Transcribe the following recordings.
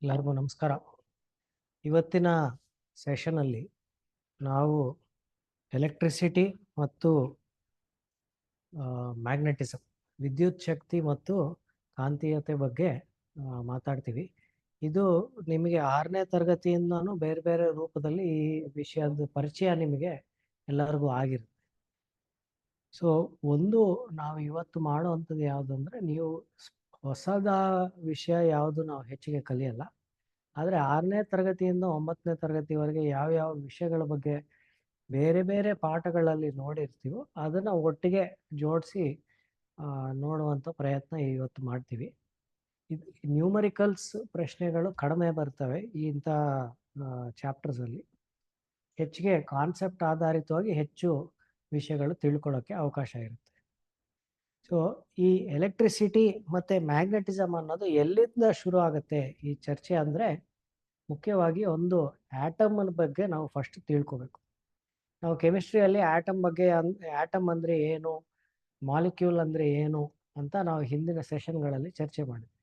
ಎಲ್ಲರಿಗೂ ನಮಸ್ಕಾರ. ಇವತ್ತಿನ ಸೆಷನಲ್ಲಿ ನಾವು ಎಲೆಕ್ಟ್ರಿಸಿಟಿ ಮತ್ತು ಮ್ಯಾಗ್ನೆಟಿಸಮ್, ವಿದ್ಯುತ್ ಶಕ್ತಿ ಮತ್ತು ಕಾಂತೀಯತೆ ಬಗ್ಗೆ ಮಾತಾಡ್ತೀವಿ. ಇದು ನಿಮಗೆ 6ನೇ ತರಗತಿಯಿಂದನೂ ಬೇರೆ ಬೇರೆ ರೂಪದಲ್ಲಿ ಈ ವಿಷಯದ ಪರಿಚಯ ನಿಮಗೆ ಎಲ್ಲರಿಗೂ ಆಗಿರುತ್ತೆ. ಸೊ ನಾವು ಇವತ್ತು ಮಾಡುವಂಥದ್ದು ಯಾವುದಂದ್ರೆ, ನೀವು ಹೊಸದ ವಿಷಯ ಯಾವುದು ನಾವು ಹೆಚ್ಚಿಗೆ ಕಲಿಯಲ್ಲ. ಆದರೆ 6ನೇ ತರಗತಿಯಿಂದ 9ನೇ ತರಗತಿವರೆಗೆ ಯಾವ್ಯಾವ ವಿಷಯಗಳ ಬಗ್ಗೆ ಬೇರೆ ಬೇರೆ ಪಾಠಗಳಲ್ಲಿ ನೋಡಿರ್ತೀವೋ ಅದನ್ನು ಒಟ್ಟಿಗೆ ಜೋಡಿಸಿ ನೋಡುವಂಥ ಪ್ರಯತ್ನ ಇವತ್ತು ಮಾಡ್ತೀವಿ. ಇದು ನ್ಯೂಮರಿಕಲ್ಸ್ ಪ್ರಶ್ನೆಗಳು ಕಡಿಮೆ ಬರ್ತವೆ ಇಂಥ ಚಾಪ್ಟರ್ಸಲ್ಲಿ. ಹೆಚ್ಚಿಗೆ ಕಾನ್ಸೆಪ್ಟ್ ಆಧಾರಿತವಾಗಿ ಹೆಚ್ಚು ವಿಷಯಗಳು ತಿಳ್ಕೊಳ್ಳೋಕ್ಕೆ ಅವಕಾಶ ಇರುತ್ತೆ. ಸೊ ಈ ಎಲೆಕ್ಟ್ರಿಸಿಟಿ ಮತ್ತು ಮ್ಯಾಗ್ನೆಟಿಸಮ್ ಅನ್ನೋದು ಎಲ್ಲಿಂದ ಶುರು ಆಗುತ್ತೆ ಈ ಚರ್ಚೆ ಅಂದರೆ, ಮುಖ್ಯವಾಗಿ ಒಂದು ಆಟಮ್ನ ಬಗ್ಗೆ ನಾವು ಫಸ್ಟ್ ತಿಳ್ಕೋಬೇಕು. ನಾವು ಕೆಮಿಸ್ಟ್ರಿಯಲ್ಲಿ ಆಟಮ್ ಬಗ್ಗೆ ಆಟಮ್ ಅಂದರೆ ಏನು, ಮಾಲಿಕ್ಯೂಲ್ ಅಂದರೆ ಏನು ಅಂತ ನಾವು ಹಿಂದಿನ ಸೆಷನ್ಗಳಲ್ಲಿ ಚರ್ಚೆ ಮಾಡಿದ್ವಿ.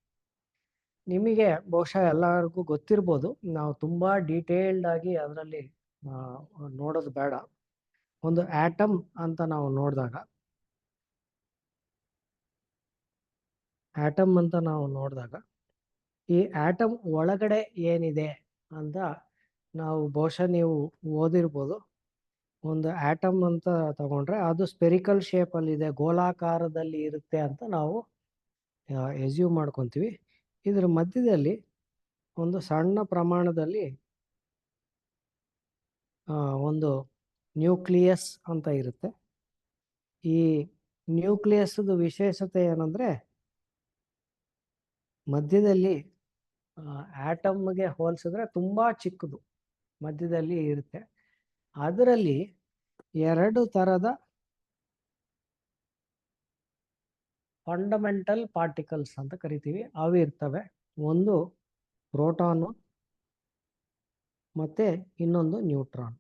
ನಿಮಗೆ ಬಹುಶಃ ಎಲ್ಲರಿಗೂ ಗೊತ್ತಿರ್ಬೋದು, ನಾವು ತುಂಬ ಡೀಟೇಲ್ಡ್ ಆಗಿ ಅದರಲ್ಲಿ ನೋಡೋದು ಬೇಡ. ಒಂದು ಆಟಮ್ ಅಂತ ನಾವು ನೋಡಿದಾಗ ಈ ಆಟಮ್ ಒಳಗಡೆ ಏನಿದೆ ಅಂತ ನಾವು ಬಹುಶಃ ನೀವು ಓದಿರ್ಬೋದು. ಒಂದು ಆಟಮ್ ಅಂತ ತಗೊಂಡ್ರೆ ಅದು ಸ್ಪೆರಿಕಲ್ ಶೇಪಲ್ಲಿದೆ, ಗೋಲಾಕಾರದಲ್ಲಿ ಇರುತ್ತೆ ಅಂತ ನಾವು ಎಸ್ಯೂಮ್ ಮಾಡ್ಕೊತೀವಿ. ಇದರ ಮಧ್ಯದಲ್ಲಿ ಒಂದು ಸಣ್ಣ ಪ್ರಮಾಣದಲ್ಲಿ ಒಂದು ನ್ಯೂಕ್ಲಿಯಸ್ ಅಂತ ಇರುತ್ತೆ. ಈ ನ್ಯೂಕ್ಲಿಯಸ್ದು ವಿಶೇಷತೆ ಏನಂದರೆ, ಮಧ್ಯದಲ್ಲಿ ಆಟಮ್ಗೆ ಹೋಲಿಸಿದ್ರೆ ತುಂಬ ಚಿಕ್ಕದು ಮಧ್ಯದಲ್ಲಿ ಇರುತ್ತೆ. ಅದರಲ್ಲಿ 2 ಥರದ ಫಂಡಮೆಂಟಲ್ ಪಾರ್ಟಿಕಲ್ಸ್ ಅಂತ ಕರಿತೀವಿ, ಅವು ಇರ್ತವೆ. ಒಂದು ಪ್ರೋಟಾನು ಮತ್ತು ಇನ್ನೊಂದು ನ್ಯೂಟ್ರಾನ್.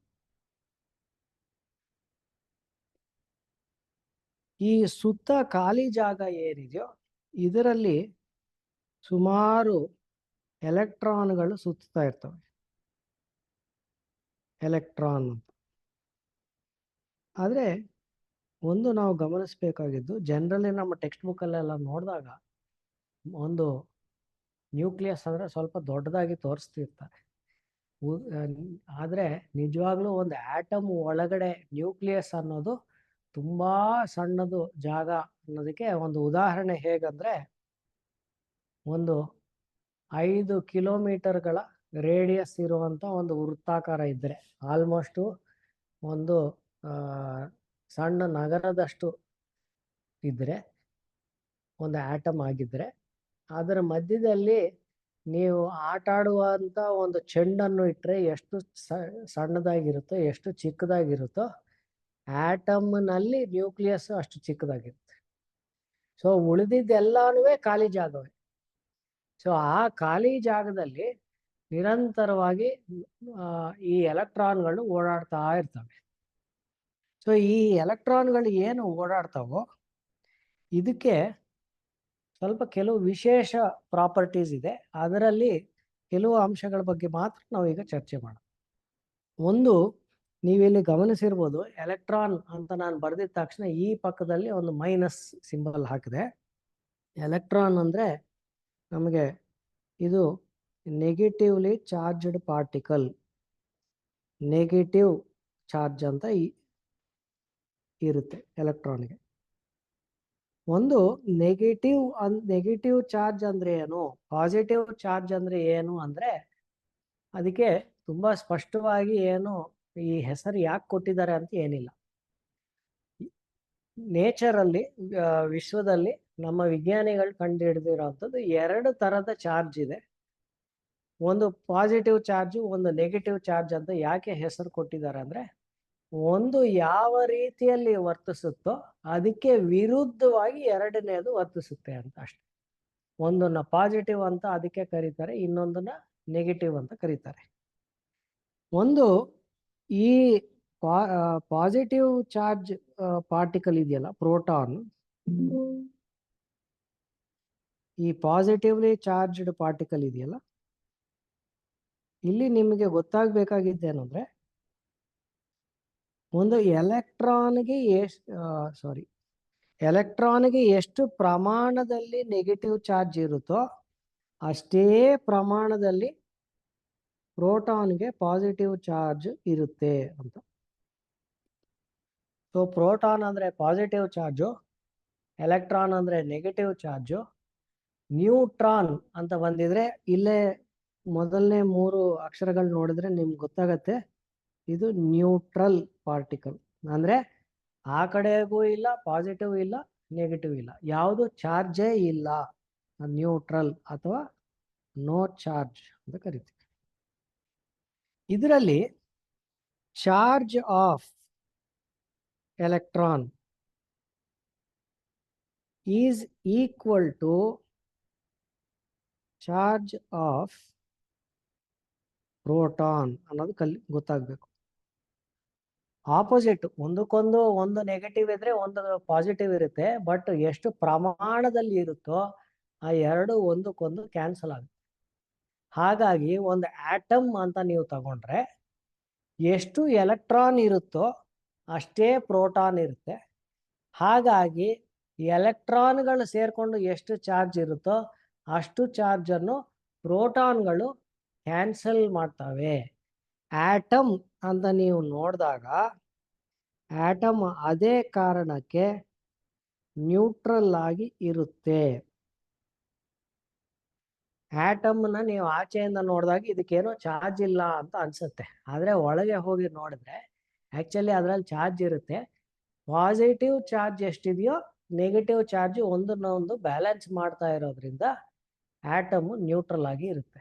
ಈ ಸುತ್ತ ಖಾಲಿ ಜಾಗ ಏನಿದೆಯೋ ಇದರಲ್ಲಿ ಸುಮಾರು ಎಲೆಕ್ಟ್ರಾನ್ಗಳು ಸುತ್ತಾ ಇರ್ತವೆ. ಎಲೆಕ್ಟ್ರಾನ್ ಅಂತ. ಆದರೆ ಒಂದು ನಾವು ಗಮನಿಸಬೇಕಾಗಿದ್ದು, ಜನರಲಿ ನಮ್ಮ ಟೆಕ್ಸ್ಟ್ ಬುಕ್ಕಲ್ಲೆಲ್ಲ ನೋಡಿದಾಗ ಒಂದು ನ್ಯೂಕ್ಲಿಯಸ್ ಅಂದರೆ ಸ್ವಲ್ಪ ದೊಡ್ಡದಾಗಿ ತೋರಿಸ್ತಿರ್ತಾರೆ. ಆದರೆ ನಿಜವಾಗ್ಲೂ ಒಂದು ಆಟಮ್ ಒಳಗಡೆ ನ್ಯೂಕ್ಲಿಯಸ್ ಅನ್ನೋದು ತುಂಬ ಸಣ್ಣದು ಜಾಗ ಅನ್ನೋದಕ್ಕೆ ಒಂದು ಉದಾಹರಣೆ ಹೇಗಂದರೆ, ಒಂದು 5 ಕಿಲೋಮೀಟರ್ಗಳ ರೇಡಿಯಸ್ ಇರುವಂಥ ಒಂದು ವೃತ್ತಾಕಾರ ಇದ್ದರೆ, ಆಲ್ಮೋಸ್ಟು ಒಂದು ಸಣ್ಣ ನಗರದಷ್ಟು ಇದ್ದರೆ ಒಂದು ಆಟಮ್ ಆಗಿದ್ದರೆ, ಅದರ ಮಧ್ಯದಲ್ಲಿ ನೀವು ಆಟ ಆಡುವಂಥ ಒಂದು ಚೆಂಡನ್ನು ಇಟ್ಟರೆ ಎಷ್ಟು ಸಣ್ಣದಾಗಿರುತ್ತೋ, ಎಷ್ಟು ಚಿಕ್ಕದಾಗಿರುತ್ತೋ, ಆಟಮ್ನಲ್ಲಿ ನ್ಯೂಕ್ಲಿಯಸ್ ಅಷ್ಟು ಚಿಕ್ಕದಾಗಿರುತ್ತೆ. ಸೊ ಉಳಿದಿದ್ದೆಲ್ಲನೂ ಖಾಲಿ ಜಾಗವೇ. ಸೊ ಆ ಖಾಲಿ ಜಾಗದಲ್ಲಿ ನಿರಂತರವಾಗಿ ಈ ಎಲೆಕ್ಟ್ರಾನ್ಗಳು ಓಡಾಡ್ತಾ ಇರ್ತವೆ. ಸೊ ಈ ಎಲೆಕ್ಟ್ರಾನ್ಗಳು ಏನು ಓಡಾಡ್ತಾವೋ ಇದಕ್ಕೆ ಸ್ವಲ್ಪ ಕೆಲವು ವಿಶೇಷ ಪ್ರಾಪರ್ಟೀಸ್ ಇದೆ. ಅದರಲ್ಲಿ ಕೆಲವು ಅಂಶಗಳ ಬಗ್ಗೆ ಮಾತ್ರ ನಾವೀಗ ಚರ್ಚೆ ಮಾಡೋಣ. ಒಂದು, ನೀವಿಲ್ಲಿ ಗಮನಿಸಿರ್ಬೋದು, ಎಲೆಕ್ಟ್ರಾನ್ ಅಂತ ನಾನು ಬರೆದಿದ್ದ ತಕ್ಷಣ ಈ ಪಕ್ಕದಲ್ಲಿ ಒಂದು ಮೈನಸ್ ಸಿಂಬಲ್ ಹಾಕಿದೆ. ಎಲೆಕ್ಟ್ರಾನ್ ಅಂದರೆ ನಮಗೆ ಇದು negatively charged particle, negative charge ಅಂತ ಇರುತ್ತೆ ಎಲೆಕ್ಟ್ರಾನ್ಗೆ. ಒಂದು ನೆಗೆಟಿವ್ ಚಾರ್ಜ್ ಅಂದರೆ ಏನು, ಪಾಸಿಟಿವ್ ಚಾರ್ಜ್ ಅಂದರೆ ಏನು ಅಂದರೆ, ಅದಕ್ಕೆ ತುಂಬ ಸ್ಪಷ್ಟವಾಗಿ ಏನು ಈ ಹೆಸರು ಯಾಕೆ ಕೊಟ್ಟಿದ್ದಾರೆ ಅಂತ ಏನಿಲ್ಲ. ನೇಚರಲ್ಲಿ, ವಿಶ್ವದಲ್ಲಿ ನಮ್ಮ ವಿಜ್ಞಾನಿಗಳು ಕಂಡುಹಿಡಿದಿರೋಂಥದ್ದು 2 ಥರದ ಚಾರ್ಜ್ ಇದೆ. ಒಂದು ಪಾಸಿಟಿವ್ ಚಾರ್ಜು, ಒಂದು ನೆಗೆಟಿವ್ ಚಾರ್ಜ್ ಅಂತ ಯಾಕೆ ಹೆಸರು ಕೊಟ್ಟಿದ್ದಾರೆ ಅಂದರೆ, ಒಂದು ಯಾವ ರೀತಿಯಲ್ಲಿ ವರ್ತಿಸುತ್ತೋ ಅದಕ್ಕೆ ವಿರುದ್ಧವಾಗಿ ಎರಡನೇದು ವರ್ತಿಸುತ್ತೆ ಅಂತ ಅಷ್ಟೆ. ಒಂದನ್ನು ಪಾಸಿಟಿವ್ ಅಂತ ಅದಕ್ಕೆ ಕರೀತಾರೆ, ಇನ್ನೊಂದನ್ನ ನೆಗೆಟಿವ್ ಅಂತ ಕರೀತಾರೆ. ಒಂದು ಈ ಪಾಸಿಟಿವ್ ಚಾರ್ಜ್ ಪಾರ್ಟಿಕಲ್ ಇದೆಯಲ್ಲ, ಪ್ರೋಟಾನ್, ಈ ಪಾಸಿಟಿವ್ಲಿ ಚಾರ್ಜ್ಡ್ ಪಾರ್ಟಿಕಲ್ ಇದೆಯಲ್ಲ, ಇಲ್ಲಿ ನಿಮಗೆ ಗೊತ್ತಾಗಬೇಕಾಗಿದ್ದೇನೆಂದ್ರೆ ಒಂದು ಎಲೆಕ್ಟ್ರಾನ್ಗೆ ಎಲೆಕ್ಟ್ರಾನ್ಗೆ ಎಷ್ಟು ಪ್ರಮಾಣದಲ್ಲಿ ನೆಗೆಟಿವ್ ಚಾರ್ಜ್ ಇರುತ್ತೋ ಅಷ್ಟೇ ಪ್ರಮಾಣದಲ್ಲಿ ಪ್ರೋಟಾನ್ಗೆ ಪಾಸಿಟಿವ್ ಚಾರ್ಜ್ ಇರುತ್ತೆ ಅಂತ. ಸೊ ಪ್ರೋಟಾನ್ ಅಂದರೆ ಪಾಸಿಟಿವ್ ಚಾರ್ಜು, ಎಲೆಕ್ಟ್ರಾನ್ ಅಂದರೆ ನೆಗೆಟಿವ್ ಚಾರ್ಜು. ನ್ಯೂಟ್ರಾನ್ ಅಂತ ಬಂದಿದ್ರೆ ಇಲ್ಲೇ ಮೊದಲನೇ 3 ಅಕ್ಷರಗಳು ನೋಡಿದ್ರೆ ನಿಮ್ಗೆ ಗೊತ್ತಾಗತ್ತೆ ಇದು ನ್ಯೂಟ್ರಲ್ ಪಾರ್ಟಿಕಲ್. ಅಂದರೆ ಆ ಕಡೆಗೂ ಇಲ್ಲ, ಪಾಸಿಟಿವ್ ಇಲ್ಲ, ನೆಗೆಟಿವ್ ಇಲ್ಲ, ಯಾವುದು ಚಾರ್ಜೇ ಇಲ್ಲ, ನ್ಯೂಟ್ರಲ್ ಅಥವಾ ನೋ ಚಾರ್ಜ್ ಅಂತ ಕರಿತೀವಿ. ಇದರಲ್ಲಿ charge of electron is equal to charge of proton ಅನ್ನೋದು ಗೊತ್ತಾಗಬೇಕು. ಆಪೋಸಿಟ್, ಒಂದಕ್ಕೊಂದು ಒಂದು ನೆಗೆಟಿವ್ ಇದ್ರೆ ಒಂದು ಪಾಸಿಟಿವ್ ಇರುತ್ತೆ, ಬಟ್ ಎಷ್ಟು ಪ್ರಮಾಣದಲ್ಲಿ ಇರುತ್ತೋ ಆ ಎರಡು ಒಂದಕ್ಕೊಂದು ಕ್ಯಾನ್ಸಲ್ ಆಗುತ್ತೆ. ಹಾಗಾಗಿ ಒಂದು ಆಟಮ್ ಅಂತ ನೀವು ತಗೊಂಡ್ರೆ ಎಷ್ಟು ಎಲೆಕ್ಟ್ರಾನ್ ಇರುತ್ತೋ ಅಷ್ಟೇ ಪ್ರೋಟಾನ್ ಇರುತ್ತೆ. ಹಾಗಾಗಿ ಎಲೆಕ್ಟ್ರಾನ್ಗಳು ಸೇರ್ಕೊಂಡು ಎಷ್ಟು ಚಾರ್ಜ್ ಇರುತ್ತೋ ಅಷ್ಟು ಚಾರ್ಜನ್ನು ಪ್ರೋಟಾನ್ಗಳು ಕ್ಯಾನ್ಸಲ್ ಮಾಡ್ತವೆ. ಆಟಮ್ ಅಂತ ನೀವು ನೋಡಿದಾಗ ಆಟಮ್ ಅದೇ ಕಾರಣಕ್ಕೆ ನ್ಯೂಟ್ರಲ್ ಆಗಿ ಇರುತ್ತೆ. ಆಟಮ್ನ ನೀವು ಆಚೆಯಿಂದ ನೋಡಿದಾಗ ಇದಕ್ಕೇನೋ ಚಾರ್ಜ್ ಇಲ್ಲ ಅಂತ ಅನ್ಸುತ್ತೆ, ಆದರೆ ಒಳಗೆ ಹೋಗಿ ನೋಡಿದ್ರೆ ಆ್ಯಕ್ಚುಲಿ ಅದರಲ್ಲಿ ಚಾರ್ಜ್ ಇರುತ್ತೆ. ಪಾಸಿಟಿವ್ ಚಾರ್ಜ್ ಎಷ್ಟಿದೆಯೋ ನೆಗೆಟಿವ್ ಚಾರ್ಜ್ ಒಂದನ್ನೊಂದು ಬ್ಯಾಲೆನ್ಸ್ ಮಾಡ್ತಾ ಇರೋದ್ರಿಂದ ಆಟಮ್ ನ್ಯೂಟ್ರಲ್ ಆಗಿ ಇರುತ್ತೆ.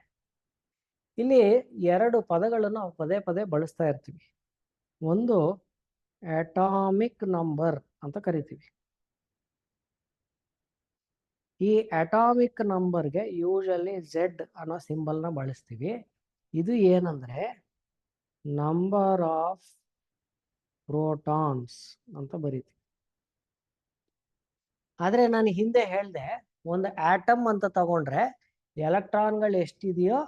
ಇಲ್ಲಿ 2 ಪದಗಳನ್ನು ನಾವು ಪದೇ ಪದೇ ಬಳಸ್ತಾ ಇರ್ತೀವಿ. ಒಂದು ಅಟಾಮಿಕ್ ನಂಬರ್ ಅಂತ ಕರಿತೀವಿ. ಈ ಅಟಾಮಿಕ್ ನಂಬರ್ಗೆ ಯೂಶಲಿ Z ಅನ್ನೋ ಸಿಂಬಲ್ನ ಬಳಸ್ತೀವಿ. ಇದು ಏನಂದ್ರೆ ನಂಬರ್ ಆಫ್ ಪ್ರೋಟಾನ್ಸ್ ಅಂತ ಬರೀತೀವಿ. ಆದರೆ ನಾನು ಹಿಂದೆ ಹೇಳಿದೆ ಒಂದು ಆಟಮ್ ಅಂತ ತಗೊಂಡ್ರೆ ಎಲೆಕ್ಟ್ರಾನ್ಗಳು ಎಷ್ಟಿದೆಯೋ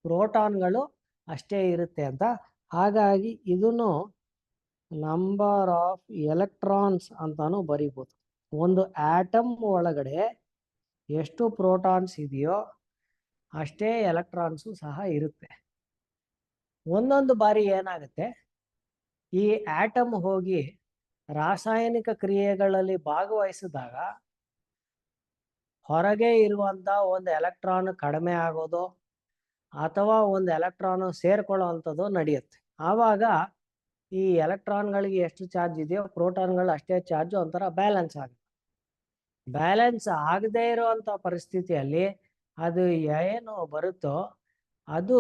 ಪ್ರೋಟಾನ್ಗಳು ಅಷ್ಟೇ ಇರುತ್ತೆ ಅಂತ. ಹಾಗಾಗಿ ಇದನ್ನು ನಂಬರ್ ಆಫ್ ಎಲೆಕ್ಟ್ರಾನ್ಸ್ ಅಂತಾನು ಬರೀಬೋದು. ಒಂದು ಆಟಮ್ ಒಳಗಡೆ ಎಷ್ಟು ಪ್ರೋಟಾನ್ಸ್ ಇದೆಯೋ ಅಷ್ಟೇ ಎಲೆಕ್ಟ್ರಾನ್ಸು ಸಹ ಇರುತ್ತೆ. ಒಂದೊಂದು ಬಾರಿ ಏನಾಗುತ್ತೆ, ಈ ಆಟಮ್ ಹೋಗಿ ರಾಸಾಯನಿಕ ಕ್ರಿಯೆಗಳಲ್ಲಿ ಭಾಗವಹಿಸಿದಾಗ ಹೊರಗೆ ಇರುವಂಥ ಒಂದು ಎಲೆಕ್ಟ್ರಾನ್ ಕಡಿಮೆ ಆಗೋದು ಅಥವಾ ಒಂದು ಎಲೆಕ್ಟ್ರಾನು ಸೇರ್ಕೊಳ್ಳೋ ಅಂಥದ್ದು ನಡೆಯುತ್ತೆ. ಆವಾಗ ಈ ಎಲೆಕ್ಟ್ರಾನ್ಗಳಿಗೆ ಎಷ್ಟು ಚಾರ್ಜ್ ಇದೆಯೋ ಪ್ರೋಟಾನ್ಗಳು ಅಷ್ಟೇ ಚಾರ್ಜು, ಒಂಥರ ಬ್ಯಾಲೆನ್ಸ್ ಆಗುತ್ತೆ. ಬ್ಯಾಲೆನ್ಸ್ ಆಗದೇ ಇರುವಂಥ ಪರಿಸ್ಥಿತಿಯಲ್ಲಿ ಅದು ಏನು ಬರುತ್ತೋ ಅದು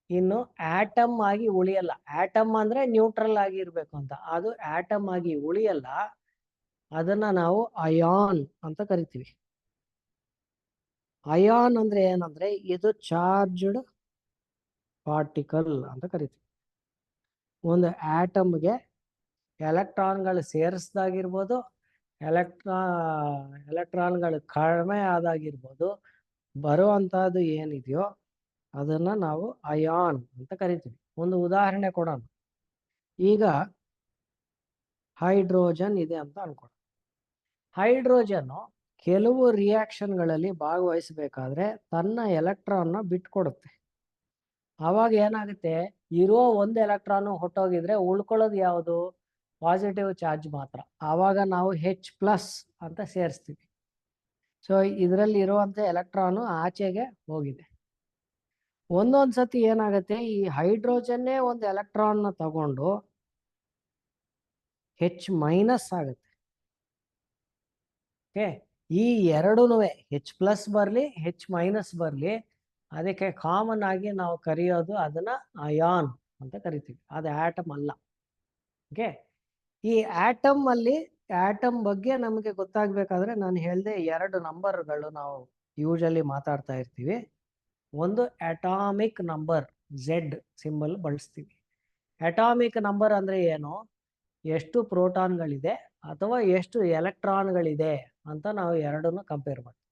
ಇನ್ನು ಆಟಮ್ ಆಗಿ ಉಳಿಯಲ್ಲ. ಆಟಮ್ ಅಂದರೆ ನ್ಯೂಟ್ರಲ್ ಆಗಿ ಇರಬೇಕು ಅಂತ, ಅದು ಆಟಮ್ ಆಗಿ ಉಳಿಯಲ್ಲ. ಅದನ್ನು ನಾವು ಅಯಾನ್ ಅಂತ ಕರಿತೀವಿ. ಅಯಾನ್ ಅಂದರೆ ಏನಂದರೆ ಇದು ಚಾರ್ಜ್ಡ್ ಪಾರ್ಟಿಕಲ್ ಅಂತ ಕರಿತೀವಿ. ಒಂದು ಆಟಮ್ಗೆ ಎಲೆಕ್ಟ್ರಾನ್ಗಳು ಸೇರಿಸ್ದಾಗಿರ್ಬೋದು, ಎಲೆಕ್ಟ್ರಾನ್ಗಳು ಕಡಿಮೆ ಆದಾಗಿರ್ಬೋದು, ಬರುವಂಥದ್ದು ಏನಿದೆಯೋ ಅದನ್ನು ನಾವು ಅಯಾನ್ ಅಂತ ಕರಿತೀವಿ. ಒಂದು ಉದಾಹರಣೆ ಕೊಡೋಣ. ಈಗ ಹೈಡ್ರೋಜನ್ ಇದೆ ಅಂತ ಅನ್ಕೊಳ್ಳಿ. ಹೈಡ್ರೋಜನ್ನು ಕೆಲವು ರಿಯಾಕ್ಷನ್ಗಳಲ್ಲಿ ಭಾಗವಹಿಸಬೇಕಾದ್ರೆ ತನ್ನ ಎಲೆಕ್ಟ್ರಾನ್ನ ಬಿಟ್ಕೊಡುತ್ತೆ. ಆವಾಗ ಏನಾಗುತ್ತೆ, ಇರೋ ಒಂದು ಎಲೆಕ್ಟ್ರಾನು ಹೊಟ್ಟೋಗಿದ್ರೆ ಉಳ್ಕೊಳ್ಳೋದು ಯಾವುದು, ಪಾಸಿಟಿವ್ ಚಾರ್ಜ್ ಮಾತ್ರ. ಆವಾಗ ನಾವು H+ ಅಂತ ಸೇರಿಸ್ತೀವಿ. ಸೊ ಇದರಲ್ಲಿ ಇರುವಂಥ ಎಲೆಕ್ಟ್ರಾನು ಆಚೆಗೆ ಹೋಗಿದೆ. ಒಂದೊಂದು ಸತಿ ಏನಾಗುತ್ತೆ, ಈ ಹೈಡ್ರೋಜನ್ನೇ ಒಂದು ಎಲೆಕ್ಟ್ರಾನ್ನ ತಗೊಂಡು H- ಆಗುತ್ತೆ. ಓಕೆ, ಈ ಎರಡೂ H+ ಬರಲಿ H- ಬರಲಿ, ಅದಕ್ಕೆ ಕಾಮನ್ ಆಗಿ ನಾವು ಕರೆಯೋದು ಅದನ್ನ ಅಯಾನ್ ಅಂತ ಕರಿತೀವಿ. ಅದು ಆಟಮ್ ಅಲ್ಲ. ಓಕೆ, ಈ ಆಟಮ್ ಅಲ್ಲಿ ಆಟಮ್ ಬಗ್ಗೆ ನಮಗೆ ಗೊತ್ತಾಗಬೇಕಾದ್ರೆ ನಾನು ಹೇಳಿದೆ 2 ನಂಬರ್ಗಳು ನಾವು ಯೂಶಲಿ ಮಾತಾಡ್ತಾ ಇರ್ತೀವಿ. ಒಂದು ಅಟಾಮಿಕ್ ನಂಬರ್, Z ಸಿಂಬಲ್ ಬಳಸ್ತೀವಿ. ಅಟಾಮಿಕ್ ನಂಬರ್ ಅಂದರೆ ಏನು, ಎಷ್ಟು ಪ್ರೋಟಾನ್ಗಳಿದೆ ಅಥವಾ ಎಷ್ಟು ಎಲೆಕ್ಟ್ರಾನ್ಗಳಿದೆ ಅಂತ ನಾವು ಎರಡನ್ನು ಕಂಪೇರ್ ಮಾಡ್ತೀವಿ.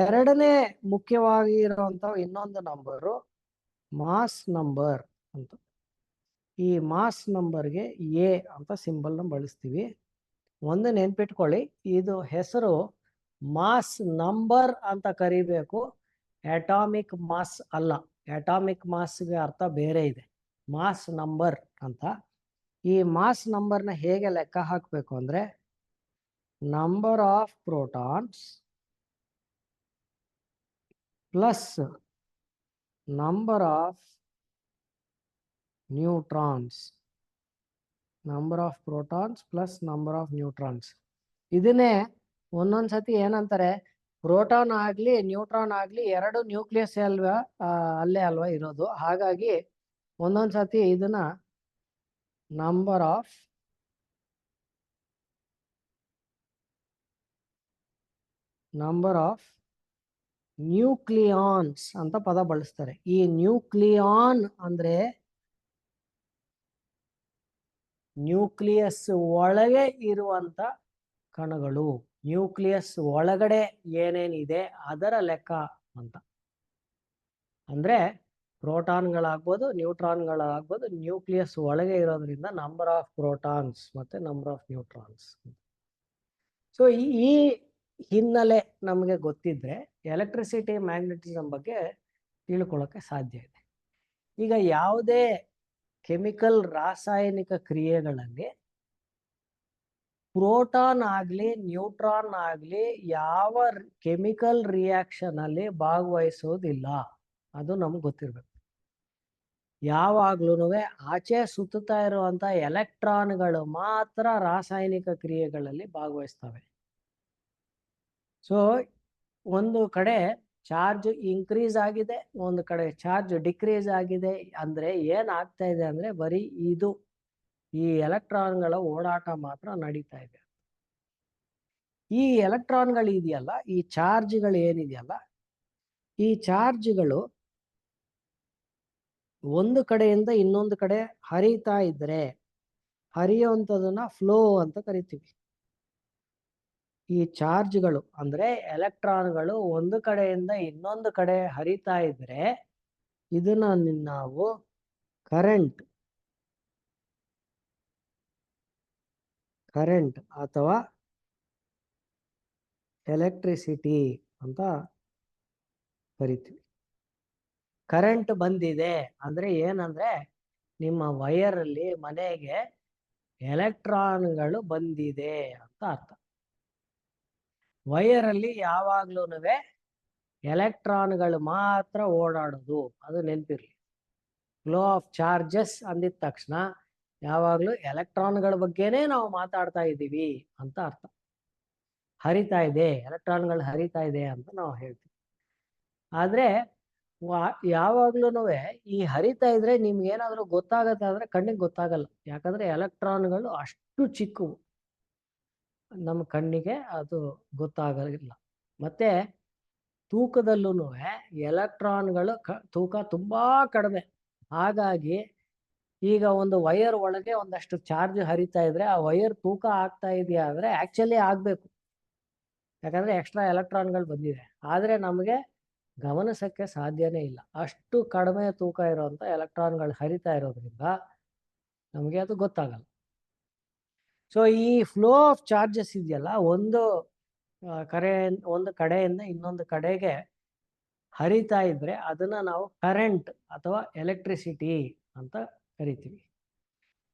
ಎರಡನೇ ಮುಖ್ಯವಾಗಿ ಇರುವಂತ ಇನ್ನೊಂದು ನಂಬರು ಮಾಸ್ ನಂಬರ್ ಅಂತ. ಈ ಮಾಸ್ ನಂಬರ್ಗೆ ಎ ಅಂತ ಸಿಂಬಲ್ನ ಬಳಸ್ತೀವಿ. ಒಂದು ನೆನ್ಪಿಟ್ಕೊಳ್ಳಿ, ಇದು ಹೆಸರು ಮಾಸ್ ನಂಬರ್ ಅಂತ ಕರಿಬೇಕು, ಅಟಾಮಿಕ್ ಮಾಸ್ ಅಲ್ಲ. ಅಟಾಮಿಕ್ ಮಾಸ್ಗೆ ಅರ್ಥ ಬೇರೆ ಇದೆ, ಮಾಸ್ ನಂಬರ್ ಅಂತ. ಈ ಮಾಸ್ ನಂಬರ್ನ ಹೇಗೆ ಲೆಕ್ಕ ಹಾಕಬೇಕು ಅಂದ್ರೆ, number of protons plus number of neutrons. Number of protons plus number of neutrons. ಇದನ್ನೇ ಒಂದೊಂದ್ಸತಿ ಏನಂತಾರೆ, ಪ್ರೋಟಾನ್ ಆಗ್ಲಿ ನ್ಯೂಟ್ರಾನ್ ಆಗ್ಲಿ ಎರಡು ನ್ಯೂಕ್ಲಿಯಸ್ ಅಲ್ವಾ, ಅಲ್ಲೇ ಅಲ್ವಾ ಇರೋದು. ಹಾಗಾಗಿ ಒಂದೊಂದ್ಸತಿ ಇದನ್ನ ನಂಬರ್ ಆಫ್ ನ್ಯೂಕ್ಲಿಯಾನ್ಸ್ ಅಂತ ಪದ ಬಳಸ್ತಾರೆ. ಈ ನ್ಯೂಕ್ಲಿಯಾನ್ ಅಂದ್ರೆ ನ್ಯೂಕ್ಲಿಯಸ್ ಒಳಗೆ ಇರುವಂತ ಕಣಗಳು, ನ್ಯೂಕ್ಲಿಯಸ್ ಒಳಗಡೆ ಏನೇನಿದೆ ಅದರ ಲೆಕ್ಕ ಅಂತ. ಅಂದ್ರೆ ಪ್ರೋಟಾನ್ಗಳಾಗ್ಬೋದು ನ್ಯೂಟ್ರಾನ್ಗಳಾಗ್ಬೋದು, ನ್ಯೂಕ್ಲಿಯಸ್ ಒಳಗೆ ಇರೋದ್ರಿಂದ ನಂಬರ್ ಆಫ್ ಪ್ರೋಟಾನ್ಸ್ ಮತ್ತೆ ನಂಬರ್ ಆಫ್ ನ್ಯೂಟ್ರಾನ್ಸ್. ಸೊ ಈ ಹಿನ್ನೆಲೆ ನಮಗೆ ಗೊತ್ತಿದ್ರೆ ಎಲೆಕ್ಟ್ರಿಸಿಟಿ ಮ್ಯಾಗ್ನೆಟಿಸಮ್ ಬಗ್ಗೆ ತಿಳ್ಕೊಳ್ಳೋಕೆ ಸಾಧ್ಯ ಇದೆ. ಈಗ ಯಾವುದೇ ಕೆಮಿಕಲ್ ರಾಸಾಯನಿಕ ಕ್ರಿಯೆಗಳಲ್ಲಿ ಪ್ರೋಟಾನ್ ಆಗ್ಲಿ ನ್ಯೂಟ್ರಾನ್ ಆಗ್ಲಿ ಯಾವ ಕೆಮಿಕಲ್ ರಿಯಾಕ್ಷನ್ ಅಲ್ಲಿ ಭಾಗವಹಿಸೋದಿಲ್ಲ, ಅದು ನಮ್ಗೆ ಗೊತ್ತಿರ್ಬೇಕು. ಯಾವಾಗ್ಲೂ ಆಚೆ ಸುತ್ತುತ್ತಾ ಇರುವಂತ ಎಲೆಕ್ಟ್ರಾನ್ಗಳು ಮಾತ್ರ ರಾಸಾಯನಿಕ ಕ್ರಿಯೆಗಳಲ್ಲಿ ಭಾಗವಹಿಸ್ತವೆ. ಸೊ ಒಂದು ಕಡೆ ಚಾರ್ಜ್ ಇನ್ಕ್ರೀಸ್ ಆಗಿದೆ, ಒಂದು ಕಡೆ ಚಾರ್ಜ್ ಡಿಕ್ರೀಸ್ ಆಗಿದೆ ಅಂದ್ರೆ ಏನಾಗ್ತಾ ಇದೆ ಅಂದ್ರೆ ಬರೀ ಇದು ಈ ಎಲೆಕ್ಟ್ರಾನ್ಗಳ ಓಡಾಟ ಮಾತ್ರ ನಡೀತಾ ಇದೆ. ಈ ಎಲೆಕ್ಟ್ರಾನ್ಗಳು ಇದೆಯಲ್ಲ, ಈ ಚಾರ್ಜ್ಗಳು ಏನಿದೆಯಲ್ಲ, ಈ ಚಾರ್ಜ್ಗಳು ಒಂದು ಕಡೆಯಿಂದ ಇನ್ನೊಂದು ಕಡೆ ಹರಿತಾ ಇದ್ರೆ ಹರಿಯುವಂಥದನ್ನ ಫ್ಲೋ ಅಂತ ಕರಿತೀವಿ. ಈ ಚಾರ್ಜ್ಗಳು ಅಂದ್ರೆ ಎಲೆಕ್ಟ್ರಾನ್ಗಳು ಒಂದು ಕಡೆಯಿಂದ ಇನ್ನೊಂದು ಕಡೆ ಹರಿತಾ ಇದ್ರೆ ಇದನ್ನ ನಾವು ಕರೆಂಟ್ ಅಥವಾ ಎಲೆಕ್ಟ್ರಿಸಿಟಿ ಅಂತ ಕರಿತೀವಿ. ಕರೆಂಟ್ ಬಂದಿದೆ ಅಂದ್ರೆ ಏನಂದ್ರೆ ನಿಮ್ಮ ವೈರ್ ಅಲ್ಲಿ ಮನೆಗೆ ಎಲೆಕ್ಟ್ರಾನ್ಗಳು ಬಂದಿದೆ ಅಂತ ಅರ್ಥ. ವೈರ್ ಅಲ್ಲಿ ಯಾವಾಗ್ಲೂ ಎಲೆಕ್ಟ್ರಾನ್ಗಳು ಮಾತ್ರ ಓಡಾಡೋದು, ಅದು ನೆನಪಿರ್ಲಿ. ಫ್ಲೋ ಆಫ್ ಚಾರ್ಜಸ್ ಅಂದಿದ ತಕ್ಷಣ ಯಾವಾಗ್ಲೂ ಎಲೆಕ್ಟ್ರಾನ್ಗಳ ಬಗ್ಗೆನೇ ನಾವು ಮಾತಾಡ್ತಾ ಇದ್ದೀವಿ ಅಂತ ಅರ್ಥ. ಹರಿತಾ ಇದೆ, ಎಲೆಕ್ಟ್ರಾನ್ಗಳು ಹರಿತಾ ಇದೆ ಅಂತ ನಾವು ಹೇಳ್ತೀವಿ. ಆದ್ರೆ ಯಾವಾಗ್ಲೂ ಈ ಹರಿತಾ ಇದ್ರೆ ನಿಮ್ಗೆ ಏನಾದ್ರು ಗೊತ್ತಾಗತ್ತೆ ಅಂದ್ರೆ ಕಣ್ಣಿಗೆ ಗೊತ್ತಾಗಲ್ಲ. ಯಾಕಂದ್ರೆ ಎಲೆಕ್ಟ್ರಾನ್ಗಳು ಅಷ್ಟು ಚಿಕ್ಕವು, ನಮ್ಮ ಕಣ್ಣಿಗೆ ಅದು ಗೊತ್ತಾಗಲಿಲ್ಲ. ಮತ್ತೆ ತೂಕದಲ್ಲೂ ಎಲೆಕ್ಟ್ರಾನ್ಗಳು ತೂಕ ತುಂಬಾ ಕಡಿಮೆ. ಹಾಗಾಗಿ ಈಗ ಒಂದು ವೈರ್ ಒಳಗೆ ಒಂದಷ್ಟು ಚಾರ್ಜ್ ಹರಿತಾ ಇದ್ರೆ ಆ ವೈರ್ ತೂಕ ಆಗ್ತಾ ಇದೆಯಾ ಅಂದ್ರೆ ಆಕ್ಚುಲಿ ಆಗ್ಬೇಕು, ಯಾಕಂದ್ರೆ ಎಕ್ಸ್ಟ್ರಾ ಎಲೆಕ್ಟ್ರಾನ್ಗಳು ಬಂದಿದೆ. ಆದ್ರೆ ನಮಗೆ ಗಮನಿಸಕ್ಕೆ ಸಾಧ್ಯನೇ ಇಲ್ಲ, ಅಷ್ಟು ಕಡಿಮೆ ತೂಕ ಇರುವಂತ ಎಲೆಕ್ಟ್ರಾನ್ಗಳು ಹರಿತಾ ಇರೋದ್ರಿಂದ ನಮಗೆ ಅದು ಗೊತ್ತಾಗಲ್ಲ. ಸೊ ಈ ಫ್ಲೋ ಆಫ್ ಚಾರ್ಜಸ್ ಇದೆಯಲ್ಲ, ಒಂದು ಕಡೆಯಿಂದ ಇನ್ನೊಂದು ಕಡೆಗೆ ಹರಿತಾ ಇದ್ರೆ ಅದನ್ನ ನಾವು ಕರೆಂಟ್ ಅಥವಾ ಎಲೆಕ್ಟ್ರಿಸಿಟಿ ಅಂತ ಕರಿತೀವಿ.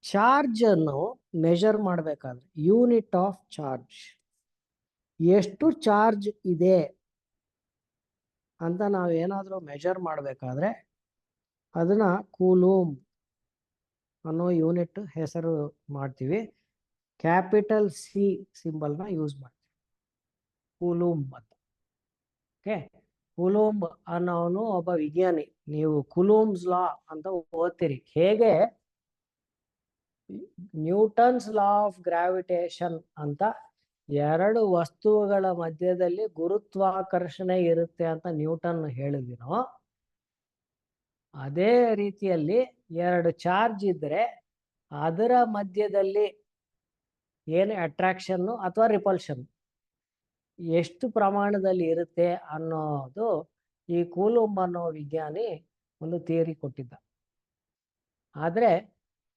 ಚಾರ್ಜ್ ಅನ್ನು ಮೆಜರ್ ಮಾಡಬೇಕಾದ್ರೆ ಯೂನಿಟ್ ಆಫ್ ಚಾರ್ಜ್, ಎಷ್ಟು ಚಾರ್ಜ್ ಇದೆ ಅಂತ ನಾವು ಏನಾದರೂ ಮೆಜರ್ ಮಾಡಬೇಕಾದ್ರೆ ಅದನ್ನ ಕೂಲೂಮ್ ಅನ್ನೋ ಯೂನಿಟ್ ಹೆಸರು ಮಾಡ್ತೀವಿ. ಕ್ಯಾಪಿಟಲ್ ಸಿ ಸಿಂಬಲ್ನ ಯೂಸ್ ಮಾಡ್ತೀವಿ, ಕೂಲೂಮ್ ಅಂತ. ಓಕೆ, ಕೂಲೂಮ್ ಅನ್ನೋನು ಒಬ್ಬ ವಿಜ್ಞಾನಿ. ನೀವು ಕೂಲೂಮ್ಸ್ ಲಾ ಅಂತ ಓದ್ತೀರಿ. ಹೇಗೆ ನ್ಯೂಟನ್ಸ್ ಲಾ ಆಫ್ ಗ್ರಾವಿಟೇಷನ್ ಅಂತ ಎರಡು ವಸ್ತುಗಳ ಮಧ್ಯದಲ್ಲಿ ಗುರುತ್ವಾಕರ್ಷಣೆ ಇರುತ್ತೆ ಅಂತ ನ್ಯೂಟನ್ ಹೇಳಿದಿನೋ, ಅದೇ ರೀತಿಯಲ್ಲಿ ಎರಡು ಚಾರ್ಜ್ ಇದ್ರೆ ಅದರ ಮಧ್ಯದಲ್ಲಿ ಏನು ಅಟ್ರಾಕ್ಷನ್ ಅಥವಾ ರಿಪಲ್ಷನ್ ಎಷ್ಟು ಪ್ರಮಾಣದಲ್ಲಿ ಇರುತ್ತೆ ಅನ್ನೋದು ಈ ಕೂಲಂಬ್ ಅನ್ನೋ ವಿಜ್ಞಾನಿ ಒಂದು ಥಿಯರಿ ಕೊಟ್ಟಿದ್ದ. ಆದರೆ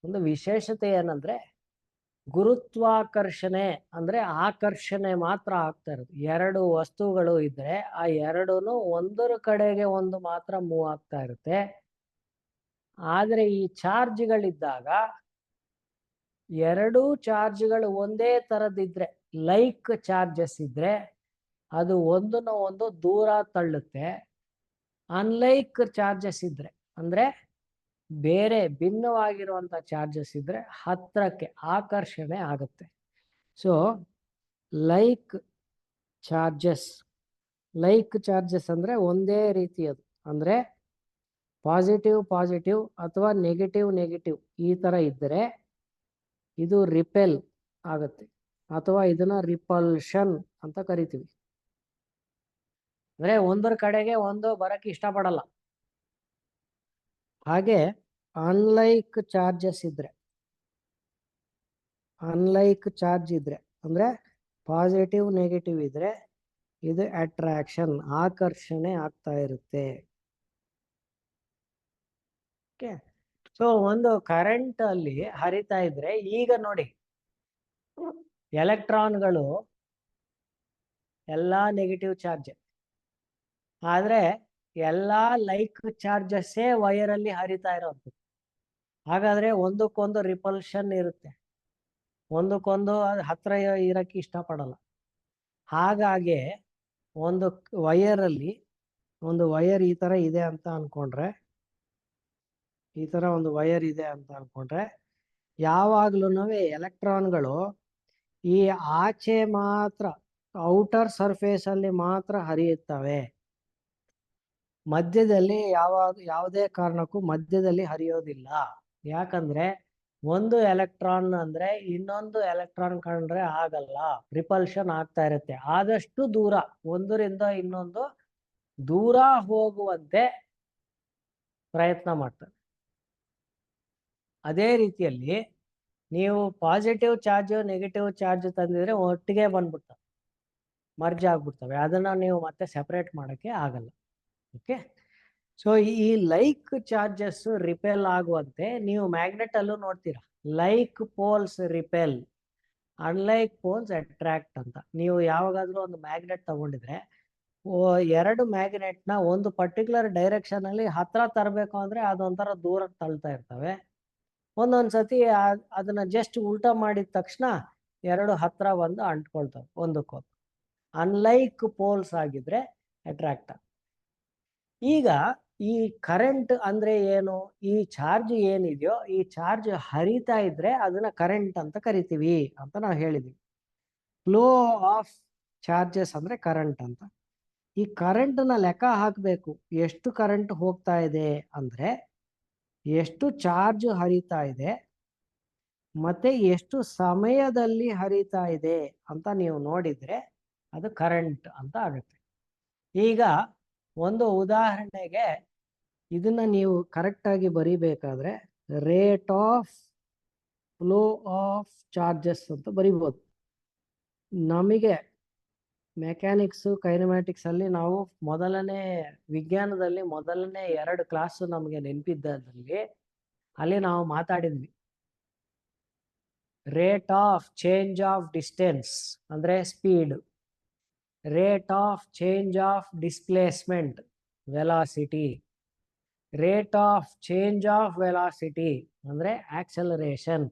ಒಂದು ವಿಶೇಷತೆ ಏನಂದ್ರೆ ಗುರುತ್ವಾಕರ್ಷಣೆ ಅಂದ್ರೆ ಆಕರ್ಷಣೆ ಮಾತ್ರ ಆಗ್ತಾ ಇರುತ್ತೆ. ಎರಡು ವಸ್ತುಗಳು ಇದ್ರೆ ಆ ಎರಡೂನು ಒಂದರ ಕಡೆಗೆ ಒಂದು ಮಾತ್ರ ಮೂವ್ ಆಗ್ತಾ ಇರುತ್ತೆ. ಆದರೆ ಈ ಚಾರ್ಜ್ಗಳಿದ್ದಾಗ ಎರಡೂ ಚಾರ್ಜ್ಗಳು ಒಂದೇ ತರದಿದ್ರೆ, ಲೈಕ್ ಚಾರ್ಜಸ್ ಇದ್ರೆ ಅದು ಒಂದನ್ನ ಒಂದು ದೂರ ತಳ್ಳುತ್ತೆ. ಅನ್ಲೈಕ್ ಚಾರ್ಜಸ್ ಇದ್ರೆ ಅಂದ್ರೆ ಬೇರೆ ಭಿನ್ನವಾಗಿರುವಂತ ಚಾರ್ಜಸ್ ಇದ್ರೆ ಹತ್ರಕ್ಕೆ ಆಕರ್ಷಣೆ ಆಗುತ್ತೆ. ಸೊ ಲೈಕ್ ಚಾರ್ಜಸ್ ಅಂದ್ರೆ ಒಂದೇ ರೀತಿಯದು, ಅಂದ್ರೆ ಪಾಸಿಟಿವ್ ಪಾಸಿಟಿವ್ ಅಥವಾ ನೆಗೆಟಿವ್ ನೆಗೆಟಿವ್ ಈ ತರ ಇದ್ದರೆ ಇದು ರಿಪೆಲ್ ಆಗುತ್ತೆ ಅಥವಾ ಇದನ್ನ ರಿಪಲ್ಷನ್ ಅಂತ ಕರಿತೀವಿ. ಅಂದ್ರೆ ಒಂದರ ಕಡೆಗೆ ಒಂದು ಬರಕ್ಕೆ ಇಷ್ಟಪಡಲ್ಲ. ಹಾಗೆ ಅನ್ಲೈಕ್ ಚಾರ್ಜ್ ಇದ್ರೆ ಅಂದ್ರೆ ಪಾಸಿಟಿವ್ ನೆಗೆಟಿವ್ ಇದ್ರೆ ಇದು ಅಟ್ರಾಕ್ಷನ್, ಆಕರ್ಷಣೆ ಆಗ್ತಾ ಇರುತ್ತೆ. ಓಕೆ, ಸೊ ಒಂದು ಕರೆಂಟ್ ಅಲ್ಲಿ ಹರಿತಾ ಇದ್ರೆ, ಈಗ ನೋಡಿ ಎಲೆಕ್ಟ್ರಾನ್ಗಳು ಎಲ್ಲಾ ನೆಗೆಟಿವ್ ಚಾರ್ಜ್, ಆದ್ರೆ ಎಲ್ಲಾ ಲೈಕ್ ಚಾರ್ಜಸ್ಸೇ ವೈರ್ ಅಲ್ಲಿ ಹರಿತಾ ಇರೋದು. ಹಾಗಾದ್ರೆ ಒಂದಕ್ಕೊಂದು ರಿಪಲ್ಷನ್ ಇರುತ್ತೆ, ಒಂದಕ್ಕೊಂದು ಹತ್ರ ಇರಕ್ಕೆ ಇಷ್ಟಪಡಲ್ಲ. ಹಾಗಾಗಿ ಒಂದು ವೈರ್ ಅಲ್ಲಿ ಒಂದು ವೈರ್ ಈ ತರ ಇದೆ ಅಂತ ಅನ್ಕೊಂಡ್ರೆ, ಈ ತರ ಒಂದು ವೈರ್ ಇದೆ ಅಂತ ಅನ್ಕೊಂಡ್ರೆ ಯಾವಾಗ್ಲೂ ಎಲೆಕ್ಟ್ರಾನ್ಗಳು ಈ ಆಚೆ ಮಾತ್ರ, ಔಟರ್ ಸರ್ಫೇಸ್ ಅಲ್ಲಿ ಮಾತ್ರ ಹರಿಯುತ್ತವೆ. ಮಧ್ಯದಲ್ಲಿ ಯಾವುದೇ ಕಾರಣಕ್ಕೂ ಮಧ್ಯದಲ್ಲಿ ಹರಿಯೋದಿಲ್ಲ. ಯಾಕಂದ್ರೆ ಒಂದು ಎಲೆಕ್ಟ್ರಾನ್ ಅಂದ್ರೆ ಇನ್ನೊಂದು ಎಲೆಕ್ಟ್ರಾನ್ ಕಂಡ್ರೆ ಆಗಲ್ಲ, ರಿಪಲ್ಷನ್ ಆಗ್ತಾ ಇರುತ್ತೆ. ಆದಷ್ಟು ದೂರ, ಒಂದರಿಂದ ಇನ್ನೊಂದು ದೂರ ಹೋಗುವಂತೆ ಪ್ರಯತ್ನ ಮಾಡ್ತಾರೆ. ಅದೇ ರೀತಿಯಲ್ಲಿ ನೀವು ಪಾಸಿಟಿವ್ ಚಾರ್ಜ್ ನೆಗೆಟಿವ್ ಚಾರ್ಜ್ ತಂದಿದ್ರೆ ಒಟ್ಟಿಗೆ ಬಂದ್ಬಿಡ್ತವೆ, ಮರ್ಜ್ ಆಗ್ಬಿಡ್ತವೆ. ಅದನ್ನ ನೀವು ಮತ್ತೆ ಸೆಪರೇಟ್ ಮಾಡಕ್ಕೆ ಆಗಲ್ಲ. ಓಕೆ, ಸೊ ಈ ಲೈಕ್ ಚಾರ್ಜಸ್ ರಿಪೆಲ್ ಆಗುವಂತೆ ನೀವು ಮ್ಯಾಗ್ನೆಟ್ ಅಲ್ಲೂ ನೋಡ್ತೀರಾ. Like poles repel, unlike poles attract ಅಂತ. ನೀವು ಯಾವಾಗಾದ್ರೂ ಒಂದು ಮ್ಯಾಗ್ನೆಟ್ ತಗೊಂಡಿದ್ರೆ ಎರಡು ಮ್ಯಾಗ್ನೆಟ್ ನ ಒಂದು ಪರ್ಟಿಕ್ಯುಲರ್ ಡೈರೆಕ್ಷನ್ ಅಲ್ಲಿ ಹತ್ರ ತರಬೇಕು ಅಂದ್ರೆ ಅದೊಂಥರ ದೂರ ತಳ್ತಾ ಇರ್ತವೆ. ಒಂದೊಂದ್ಸತಿ ಅದನ್ನ ಜಸ್ಟ್ ಉಲ್ಟಾ ಮಾಡಿದ ತಕ್ಷಣ ಎರಡು ಹತ್ರ ಬಂದು ಅಂಟ್ಕೊಳ್ತವೆ ಒಂದಕ್ಕೊಂದು. ಅನ್ಲೈಕ್ ಪೋಲ್ಸ್ ಆಗಿದ್ರೆ ಅಟ್ರಾಕ್ಟ್. ಈಗ ಈ ಕರೆಂಟ್ ಅಂದ್ರೆ ಏನು? ಈ ಚಾರ್ಜ್ ಏನಿದೆಯೋ ಈ ಚಾರ್ಜ್ ಹರಿತಾ ಇದ್ರೆ ಅದನ್ನ ಕರೆಂಟ್ ಅಂತ ಕರಿತೀವಿ ಅಂತ ನಾವು ಹೇಳಿದ್ವಿ. ಫ್ಲೋ ಆಫ್ ಚಾರ್ಜಸ್ ಅಂದ್ರೆ ಕರೆಂಟ್ ಅಂತ. ಈ ಕರೆಂಟ್ ನ ಲೆಕ್ಕ ಹಾಕಬೇಕು. ಎಷ್ಟು ಕರೆಂಟ್ ಹೋಗ್ತಾ ಇದೆ ಅಂದ್ರೆ ಎಷ್ಟು ಚಾರ್ಜ್ ಹರಿತಾ ಇದೆ ಮತ್ತೆ ಎಷ್ಟು ಸಮಯದಲ್ಲಿ ಹರಿತಾ ಇದೆ ಅಂತ ನೀವು ನೋಡಿದ್ರೆ ಅದು ಕರೆಂಟ್ ಅಂತ ಆಗುತ್ತೆ. ಈಗ ಒಂದು ಉದಾಹರಣೆಗೆ ಇದನ್ನ ನೀವು ಕರೆಕ್ಟ್ ಆಗಿ ಬರಿಬೇಕಾದ್ರೆ rate of flow of charges ಅಂತ ಬರಿಬೋದು. ನಮಗೆ ಮೆಕ್ಯಾನಿಕ್ಸ್ ಕೈನಮ್ಯಾಟಿಕ್ಸ್ ಅಲ್ಲಿ ನಾವು ವಿಜ್ಞಾನದಲ್ಲಿ ಮೊದಲನೇ 2 ಕ್ಲಾಸ್ ನಮಗೆ ನೆನಪಿದ್ದಲ್ಲಿ ಅಲ್ಲಿ ನಾವು ಮಾತಾಡಿದ್ವಿ. Rate of change of distance ಅಂದ್ರೆ speed, rate of change of displacement velocity, rate of change of velocity ಅಂದ್ರೆ ಆಕ್ಸಲರೇಷನ್.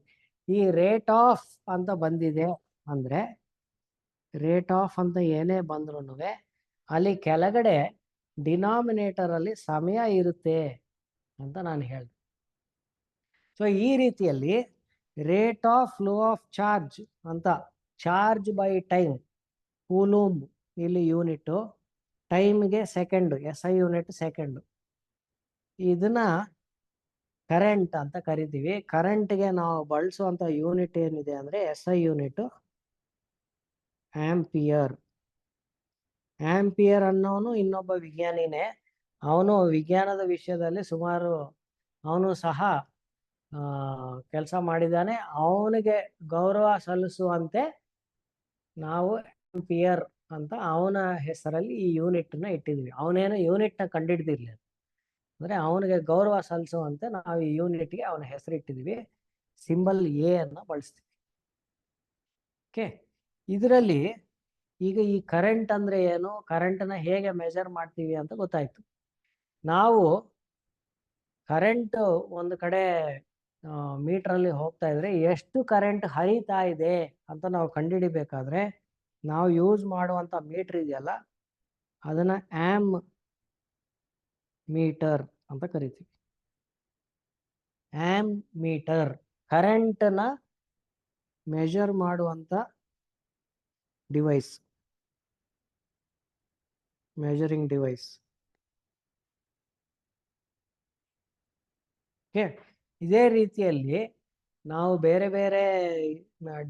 ಈ ರೇಟ್ ಆಫ್ ಅಂತ ಬಂದಿದೆ ಅಂದ್ರೆ ರೇಟ್ ಆಫ್ ಅಂತ ಏನೇ ಬಂದ್ರು ಅಲ್ಲಿ ಕೆಳಗಡೆ ಡಿನಾಮಿನೇಟರ್ ಅಲ್ಲಿ ಸಮಯ ಇರುತ್ತೆ ಅಂತ ನಾನು ಹೇಳಿದೆ. ಸೊ ಈ ರೀತಿಯಲ್ಲಿ rate of flow of charge ಅಂತ, ಚಾರ್ಜ್ ಬೈ ಟೈಮ್, ಕೂಲೂಂಬ್ ಇಲ್ಲಿ ಯೂನಿಟ್, ಟೈಮ್ಗೆ ಸೆಕೆಂಡ್, SI ಯೂನಿಟ್ ಸೆಕೆಂಡ್, ಇದನ್ನ ಕರೆಂಟ್ ಅಂತ ಕರಿತೀವಿ. ಕರೆಂಟ್ಗೆ ನಾವು ಬಳಸುವಂತ ಯೂನಿಟ್ ಏನಿದೆ ಅಂದ್ರೆ SI ಯೂನಿಟ್ ಆಂಪಿಯರ್. ಆಂಪಿಯರ್ ಅನ್ನೋನು ಇನ್ನೊಬ್ಬ ವಿಜ್ಞಾನಿನೇ. ಅವನು ವಿಜ್ಞಾನದ ವಿಷಯದಲ್ಲಿ ಸುಮಾರು ಅವನು ಸಹ ಕೆಲಸ ಮಾಡಿದ್ದಾನೆ. ಅವನಿಗೆ ಗೌರವ ಸಲ್ಲಿಸುವಂತೆ ನಾವು ಆಂಪಿಯರ್ ಅಂತ ಅವನ ಹೆಸರಲ್ಲಿ ಈ ಯೂನಿಟ್ನ ಇಟ್ಟಿದ್ವಿ. ಅವನೇನೋ ಯೂನಿಟ್ನ ಕಂಡಿಡ್ದಿರ್ಲಿಲ್ಲ, ಅಂದರೆ ಅವನಿಗೆ ಗೌರವ ಸಲ್ಲಿಸುವಂತೆ ನಾವು ಈ ಯೂನಿಟ್ಗೆ ಅವನ ಹೆಸರು ಇಟ್ಟಿದ್ವಿ. ಸಿಂಬಲ್ ಎ ಅನ್ನ ಬಳಸ್ತೀವಿ. ಓಕೆ, ಇದರಲ್ಲಿ ಈಗ ಈ ಕರೆಂಟ್ ಅಂದ್ರೆ ಏನು, ಕರೆಂಟ್ನ ಹೇಗೆ ಮೆಜರ್ ಮಾಡ್ತೀವಿ ಅಂತ ಗೊತ್ತಾಯ್ತು. ನಾವು ಕರೆಂಟ್ ಒಂದು ಕಡೆ ಮೀಟ್ರಲ್ಲಿ ಹೋಗ್ತಾ ಇದ್ರೆ ಎಷ್ಟು ಕರೆಂಟ್ ಹರಿತಾ ಇದೆ ಅಂತ ನಾವು ಕಂಡುಹಿಡಿಬೇಕಾದ್ರೆ ನಾವು ಯೂಸ್ ಮಾಡುವಂಥ ಮೀಟರ್ ಇದೆಯಲ್ಲ, ಅದನ್ನ ಆಮ್ ಮೀಟರ್ ಅಂತ ಕರಿತೀವಿ. ಆಮ್ ಮೀಟರ್ ಕರೆಂಟ್ನ ಮೆಜರ್ ಮಾಡುವಂಥ ಡಿವೈಸ್, ಮೆಜರಿಂಗ್ ಡಿವೈಸ್. ಓಕೆ, ಇದೇ ರೀತಿಯಲ್ಲಿ ನಾವು ಬೇರೆ ಬೇರೆ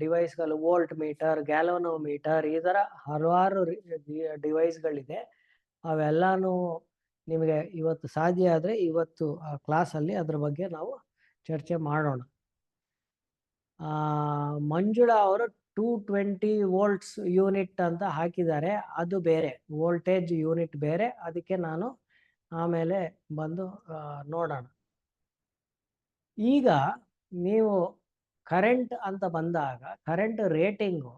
ಡಿವೈಸ್ಗಳು, ವೋಲ್ಟ್ ಮೀಟರ್, ಗ್ಯಾಲೋನೋಮೀಟರ್, ಈ ಥರ ಹಲವಾರು ಡಿವೈಸ್ಗಳಿದೆ. ಅವೆಲ್ಲಾನು ನಿಮಗೆ ಇವತ್ತು ಸಾಧ್ಯ ಆದರೆ ಇವತ್ತು ಕ್ಲಾಸಲ್ಲಿ ಅದ್ರ ಬಗ್ಗೆ ನಾವು ಚರ್ಚೆ ಮಾಡೋಣ. ಮಂಜುಳಾ ಅವರು 220 ವೋಲ್ಟ್ಸ್ ಯೂನಿಟ್ ಅಂತ ಹಾಕಿದ್ದಾರೆ, ಅದು ಬೇರೆ, ವೋಲ್ಟೇಜ್ ಯೂನಿಟ್ ಬೇರೆ. ಅದಕ್ಕೆ ನಾನು ಆಮೇಲೆ ಬಂದು ನೋಡೋಣ. ಈಗ ನೀವು ಕರೆಂಟ್ ಅಂತ ಬಂದಾಗ ಕರೆಂಟ್ ರೇಟಿಂಗು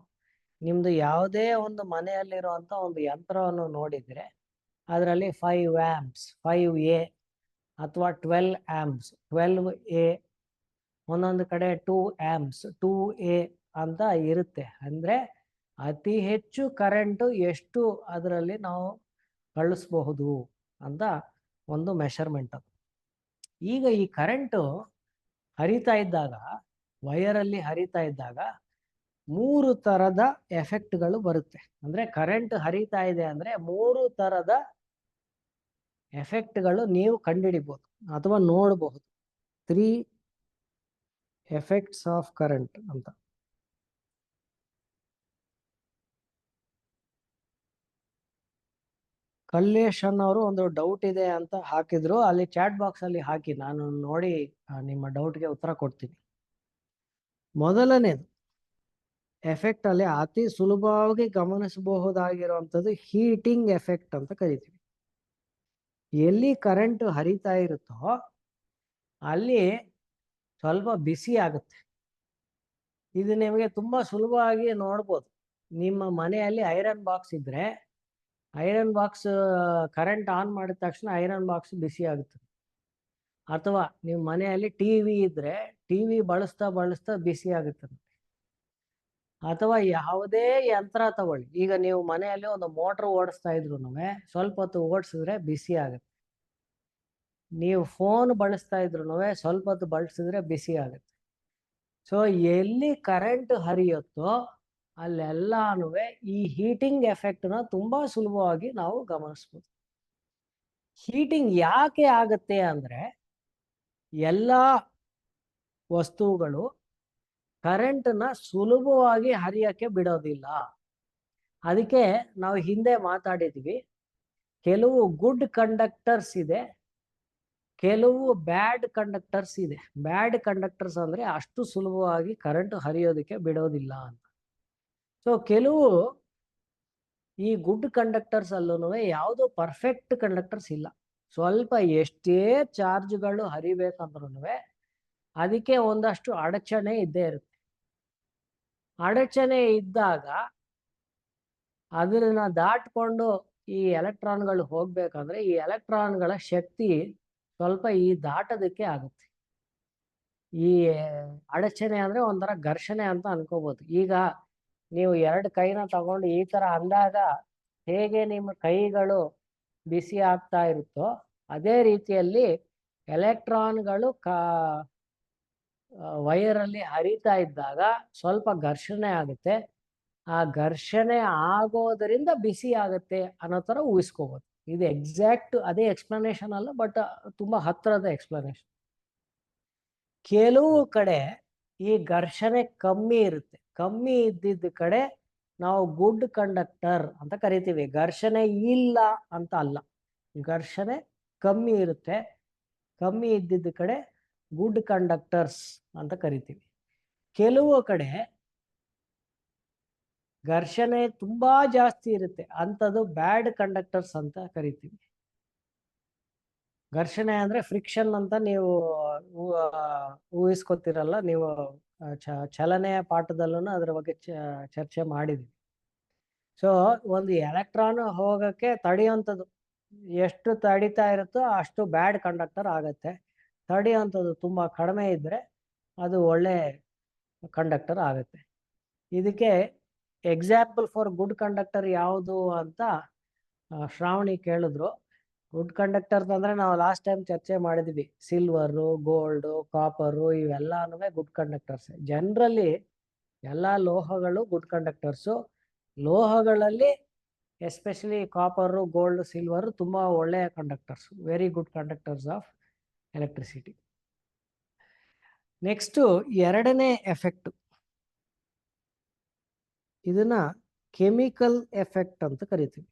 ನಿಮ್ಮದು ಯಾವುದೇ ಒಂದು ಮನೆಯಲ್ಲಿರುವಂಥ ಒಂದು ಯಂತ್ರವನ್ನು ನೋಡಿದರೆ ಅದರಲ್ಲಿ 5 ಆ್ಯಂಪ್ಸ್, 5A ಅಥವಾ 12 ಆ್ಯಂಪ್ಸ್, 12A, ಒಂದೊಂದು ಕಡೆ 2 ಆ್ಯಂಪ್ಸ್, 2A ಅಂತ ಇರುತ್ತೆ. ಅಂದರೆ ಅತಿ ಹೆಚ್ಚು ಕರೆಂಟು ಎಷ್ಟು ಅದರಲ್ಲಿ ನಾವು ಕಳಿಸ್ಬಹುದು ಅಂತ ಒಂದು ಮೆಷರ್ಮೆಂಟ್ ಅದು. ಈಗ ಈ ಕರೆಂಟು ಹರಿತಾ ಇದ್ದಾಗ, ವೈರಲ್ಲಿ ಹರಿತಾ ಇದ್ದಾಗ 3 ಥರದ ಎಫೆಕ್ಟ್ಗಳು ಬರುತ್ತೆ. ಅಂದರೆ ಕರೆಂಟ್ ಹರಿತಾ ಇದೆ ಅಂದರೆ 3 ಥರದ ಎಫೆಕ್ಟ್ಗಳು ನೀವು ಕಂಡುಹಿಡಿಬೋದು ಅಥವಾ ನೋಡಬಹುದು. 3 ಎಫೆಕ್ಟ್ಸ್ ಆಫ್ ಕರೆಂಟ್ ಅಂತ. ಕಲ್ಲೇಶನ್ ಅವರು ಒಂದು ಡೌಟ್ ಇದೆ ಅಂತ ಹಾಕಿದ್ರು, ಅಲ್ಲಿ ಚಾಟ್ ಬಾಕ್ಸ್ ಅಲ್ಲಿ ಹಾಕಿ, ನಾನು ನೋಡಿ ನಿಮ್ಮ ಡೌಟ್ಗೆ ಉತ್ತರ ಕೊಡ್ತೀನಿ. ಮೊದಲನೇದು ಎಫೆಕ್ಟ್ ಅಲ್ಲಿ ಅತಿ ಸುಲಭವಾಗಿ ಗಮನಿಸಬಹುದಾಗಿರುವಂಥದ್ದು ಹೀಟಿಂಗ್ ಎಫೆಕ್ಟ್ ಅಂತ ಕರಿತೀವಿ. ಎಲ್ಲಿ ಕರೆಂಟ್ ಹರಿತಾ ಇರುತ್ತೋ ಅಲ್ಲಿ ಸ್ವಲ್ಪ ಬಿಸಿ ಆಗುತ್ತೆ. ಇದು ನಿಮಗೆ ತುಂಬ ಸುಲಭವಾಗಿ ನೋಡ್ಬೋದು. ನಿಮ್ಮ ಮನೆಯಲ್ಲಿ ಐರನ್ ಬಾಕ್ಸ್ ಇದ್ದರೆ ಐರನ್ ಬಾಕ್ಸ್ ಕರೆಂಟ್ ಆನ್ ಮಾಡಿದ ತಕ್ಷಣ ಐರನ್ ಬಾಕ್ಸ್ ಬಿಸಿ ಆಗುತ್ತೆ. ಅಥವಾ ನಿಮ್ಮ ಮನೆಯಲ್ಲಿ ಟಿ ವಿ ಇದ್ದರೆ ಟಿ ವಿ ಬಳಸ್ತಾ ಬಳಸ್ತಾ ಬಿಸಿ ಆಗುತ್ತೆ. ಅಥವಾ ಯಾವುದೇ ಯಂತ್ರ ತಗೊಳ್ಳಿ, ಈಗ ನೀವು ಮನೆಯಲ್ಲಿ ಒಂದು ಮೋಟ್ರ್ ಓಡಿಸ್ತಾ ಇದ್ರು ಸ್ವಲ್ಪ ಹೊತ್ತು ಓಡಿಸಿದ್ರೆ ಬಿಸಿ ಆಗುತ್ತೆ. ನೀವು ಫೋನ್ ಬಳಸ್ತಾ ಇದ್ರು ಸ್ವಲ್ಪ ಹೊತ್ತು ಬಳಸಿದ್ರೆ ಬಿಸಿ ಆಗುತ್ತೆ. ಸೊ ಎಲ್ಲಿ ಕರೆಂಟ್ ಹರಿಯುತ್ತೋ ಅಲ್ಲೆಲ್ಲಾನು ಈ ಹೀಟಿಂಗ್ ಎಫೆಕ್ಟ್ನ ತುಂಬ ಸುಲಭವಾಗಿ ನಾವು ಗಮನಿಸ್ಬೋದು. ಹೀಟಿಂಗ್ ಯಾಕೆ ಆಗುತ್ತೆ ಅಂದರೆ ಎಲ್ಲ ವಸ್ತುಗಳು ಕರೆಂಟ್ನ ಸುಲಭವಾಗಿ ಹರಿಯಕ್ಕೆ ಬಿಡೋದಿಲ್ಲ. ಅದಕ್ಕೆ ನಾವು ಹಿಂದೆ ಮಾತಾಡಿದ್ವಿ, ಕೆಲವು ಗುಡ್ ಕಂಡಕ್ಟರ್ಸ್ ಇದೆ, ಕೆಲವು ಬ್ಯಾಡ್ ಕಂಡಕ್ಟರ್ಸ್ ಇದೆ. ಬ್ಯಾಡ್ ಕಂಡಕ್ಟರ್ಸ್ ಅಂದರೆ ಅಷ್ಟು ಸುಲಭವಾಗಿ ಕರೆಂಟ್ ಹರಿಯೋದಕ್ಕೆ ಬಿಡೋದಿಲ್ಲ ಅಂತ. ಸೊ ಕೆಲವು ಈ ಗುಡ್ ಕಂಡಕ್ಟರ್ಸ್ ಅಲ್ಲೂ ಯಾವುದೋ ಪರ್ಫೆಕ್ಟ್ ಕಂಡಕ್ಟರ್ಸ್ ಇಲ್ಲ. ಸ್ವಲ್ಪ ಎಷ್ಟೇ ಚಾರ್ಜ್ಗಳು ಹರಿಬೇಕಂದ್ರೂ ಅದಕ್ಕೆ ಒಂದಷ್ಟು ಅಡಚಣೆ ಇದ್ದೇ ಇರುತ್ತೆ. ಅಡಚಣೆ ಇದ್ದಾಗ ಅದನ್ನ ದಾಟ್ಕೊಂಡು ಈ ಎಲೆಕ್ಟ್ರಾನ್ಗಳು ಹೋಗ್ಬೇಕಂದ್ರೆ ಈ ಎಲೆಕ್ಟ್ರಾನ್ಗಳ ಶಕ್ತಿ ಸ್ವಲ್ಪ ಈ ದಾಟೋದಕ್ಕೆ ಆಗುತ್ತೆ. ಈ ಅಡಚಣೆ ಅಂದರೆ ಒಂಥರ ಘರ್ಷಣೆ ಅಂತ ಅನ್ಕೋಬೋದು. ಈಗ ನೀವು 2 ಕೈನ ತಗೊಂಡು ಈ ಥರ ಅಂದಾಗ ಹೇಗೆ ನಿಮ್ಮ ಕೈಗಳು ಬಿಸಿ ಆಗ್ತಾ ಇರುತ್ತೋ ಅದೇ ರೀತಿಯಲ್ಲಿ ಎಲೆಕ್ಟ್ರಾನ್ಗಳು ವೈರಲ್ಲಿ ಹರಿತಾ ಇದ್ದಾಗ ಸ್ವಲ್ಪ ಘರ್ಷಣೆ ಆಗುತ್ತೆ. ಆ ಘರ್ಷಣೆ ಆಗೋದರಿಂದ ಬಿಸಿ ಆಗುತ್ತೆ ಅನ್ನೋ ಥರ ಊಹಿಸ್ಕೋಬೋದು. ಇದು ಎಕ್ಸಾಕ್ಟ್ ಅದೇ ಎಕ್ಸ್ಪ್ಲನೇಷನ್ ಅಲ್ಲ, ಬಟ್ ತುಂಬ ಹತ್ತಿರದ ಎಕ್ಸ್ಪ್ಲನೇಷನ್. ಕೆಲವು ಕಡೆ ಈ ಘರ್ಷಣೆ ಕಮ್ಮಿ ಇರುತ್ತೆ. ಕಮ್ಮಿ ಇದ್ದಿದ್ದ ಕಡೆ ನಾವು ಗುಡ್ ಕಂಡಕ್ಟರ್ ಅಂತ ಕರಿತೀವಿ. ಘರ್ಷಣೆ ಇಲ್ಲ ಅಂತ ಅಲ್ಲ, ಘರ್ಷಣೆ ಕಮ್ಮಿ ಇರುತ್ತೆ. ಕಮ್ಮಿ ಇದ್ದಿದ್ದ ಕಡೆ ಗುಡ್ ಕಂಡಕ್ಟರ್ಸ್ ಅಂತ ಕರಿತೀವಿ. ಕೆಲವು ಕಡೆ ಘರ್ಷಣೆ ತುಂಬಾ ಜಾಸ್ತಿ ಇರುತ್ತೆ, ಅಂಥದ್ದು ಬ್ಯಾಡ್ ಕಂಡಕ್ಟರ್ಸ್ ಅಂತ ಕರಿತೀವಿ. ಘರ್ಷಣೆ ಅಂದ್ರೆ ಫ್ರಿಕ್ಷನ್ ಅಂತ ನೀವು ಊಹಿಸ್ಕೊತಿರಲ್ಲ ನೀವು. ಚಲನೆಯ ಪಾಠದಲ್ಲೂ ಅದರ ಬಗ್ಗೆ ಚರ್ಚೆ ಮಾಡಿದ್ವಿ. ಸೊ ಒಂದು ಎಲೆಕ್ಟ್ರಾನ್ ಹೋಗಕ್ಕೆ ತಡೆಯುವಂಥದ್ದು ಎಷ್ಟು ತಡಿತಾ ಇರುತ್ತೋ ಅಷ್ಟು ಬ್ಯಾಡ್ ಕಂಡಕ್ಟರ್ ಆಗತ್ತೆ. ತಡೆಯುವಂಥದ್ದು ತುಂಬಾ ಕಡಿಮೆ ಇದ್ರೆ ಅದು ಒಳ್ಳೆ ಕಂಡಕ್ಟರ್ ಆಗುತ್ತೆ. ಇದಕ್ಕೆ ಎಕ್ಸಾಂಪಲ್ ಫಾರ್ ಗುಡ್ ಕಂಡಕ್ಟರ್ ಯಾವುದು ಅಂತ ಶ್ರಾವಣಿ ಕೇಳಿದ್ರು. ಗುಡ್ ಕಂಡಕ್ಟರ್ಸ್ ಅಂದ್ರೆ ನಾವು ಲಾಸ್ಟ್ ಟೈಮ್ ಚರ್ಚೆ ಮಾಡಿದ್ವಿ. ಸಿಲ್ವರು, ಗೋಲ್ಡು, ಕಾಪರು ಇವೆಲ್ಲಾನು ಗುಡ್ ಕಂಡಕ್ಟರ್ಸ್. ಜನರಲಿ ಎಲ್ಲ ಲೋಹಗಳು ಗುಡ್ ಕಂಡಕ್ಟರ್ಸು. ಲೋಹಗಳಲ್ಲಿ ಎಸ್ಪೆಷಲಿ ಕಾಪರು, ಗೋಲ್ಡ್, ಸಿಲ್ವರ್ ತುಂಬಾ ಒಳ್ಳೆಯ conductors, very good conductors of electricity. Next ಎರಡನೇ ಎಫೆಕ್ಟ್, ಇದನ್ನ ಕೆಮಿಕಲ್ ಎಫೆಕ್ಟ್ ಅಂತ ಕರಿತೀವಿ.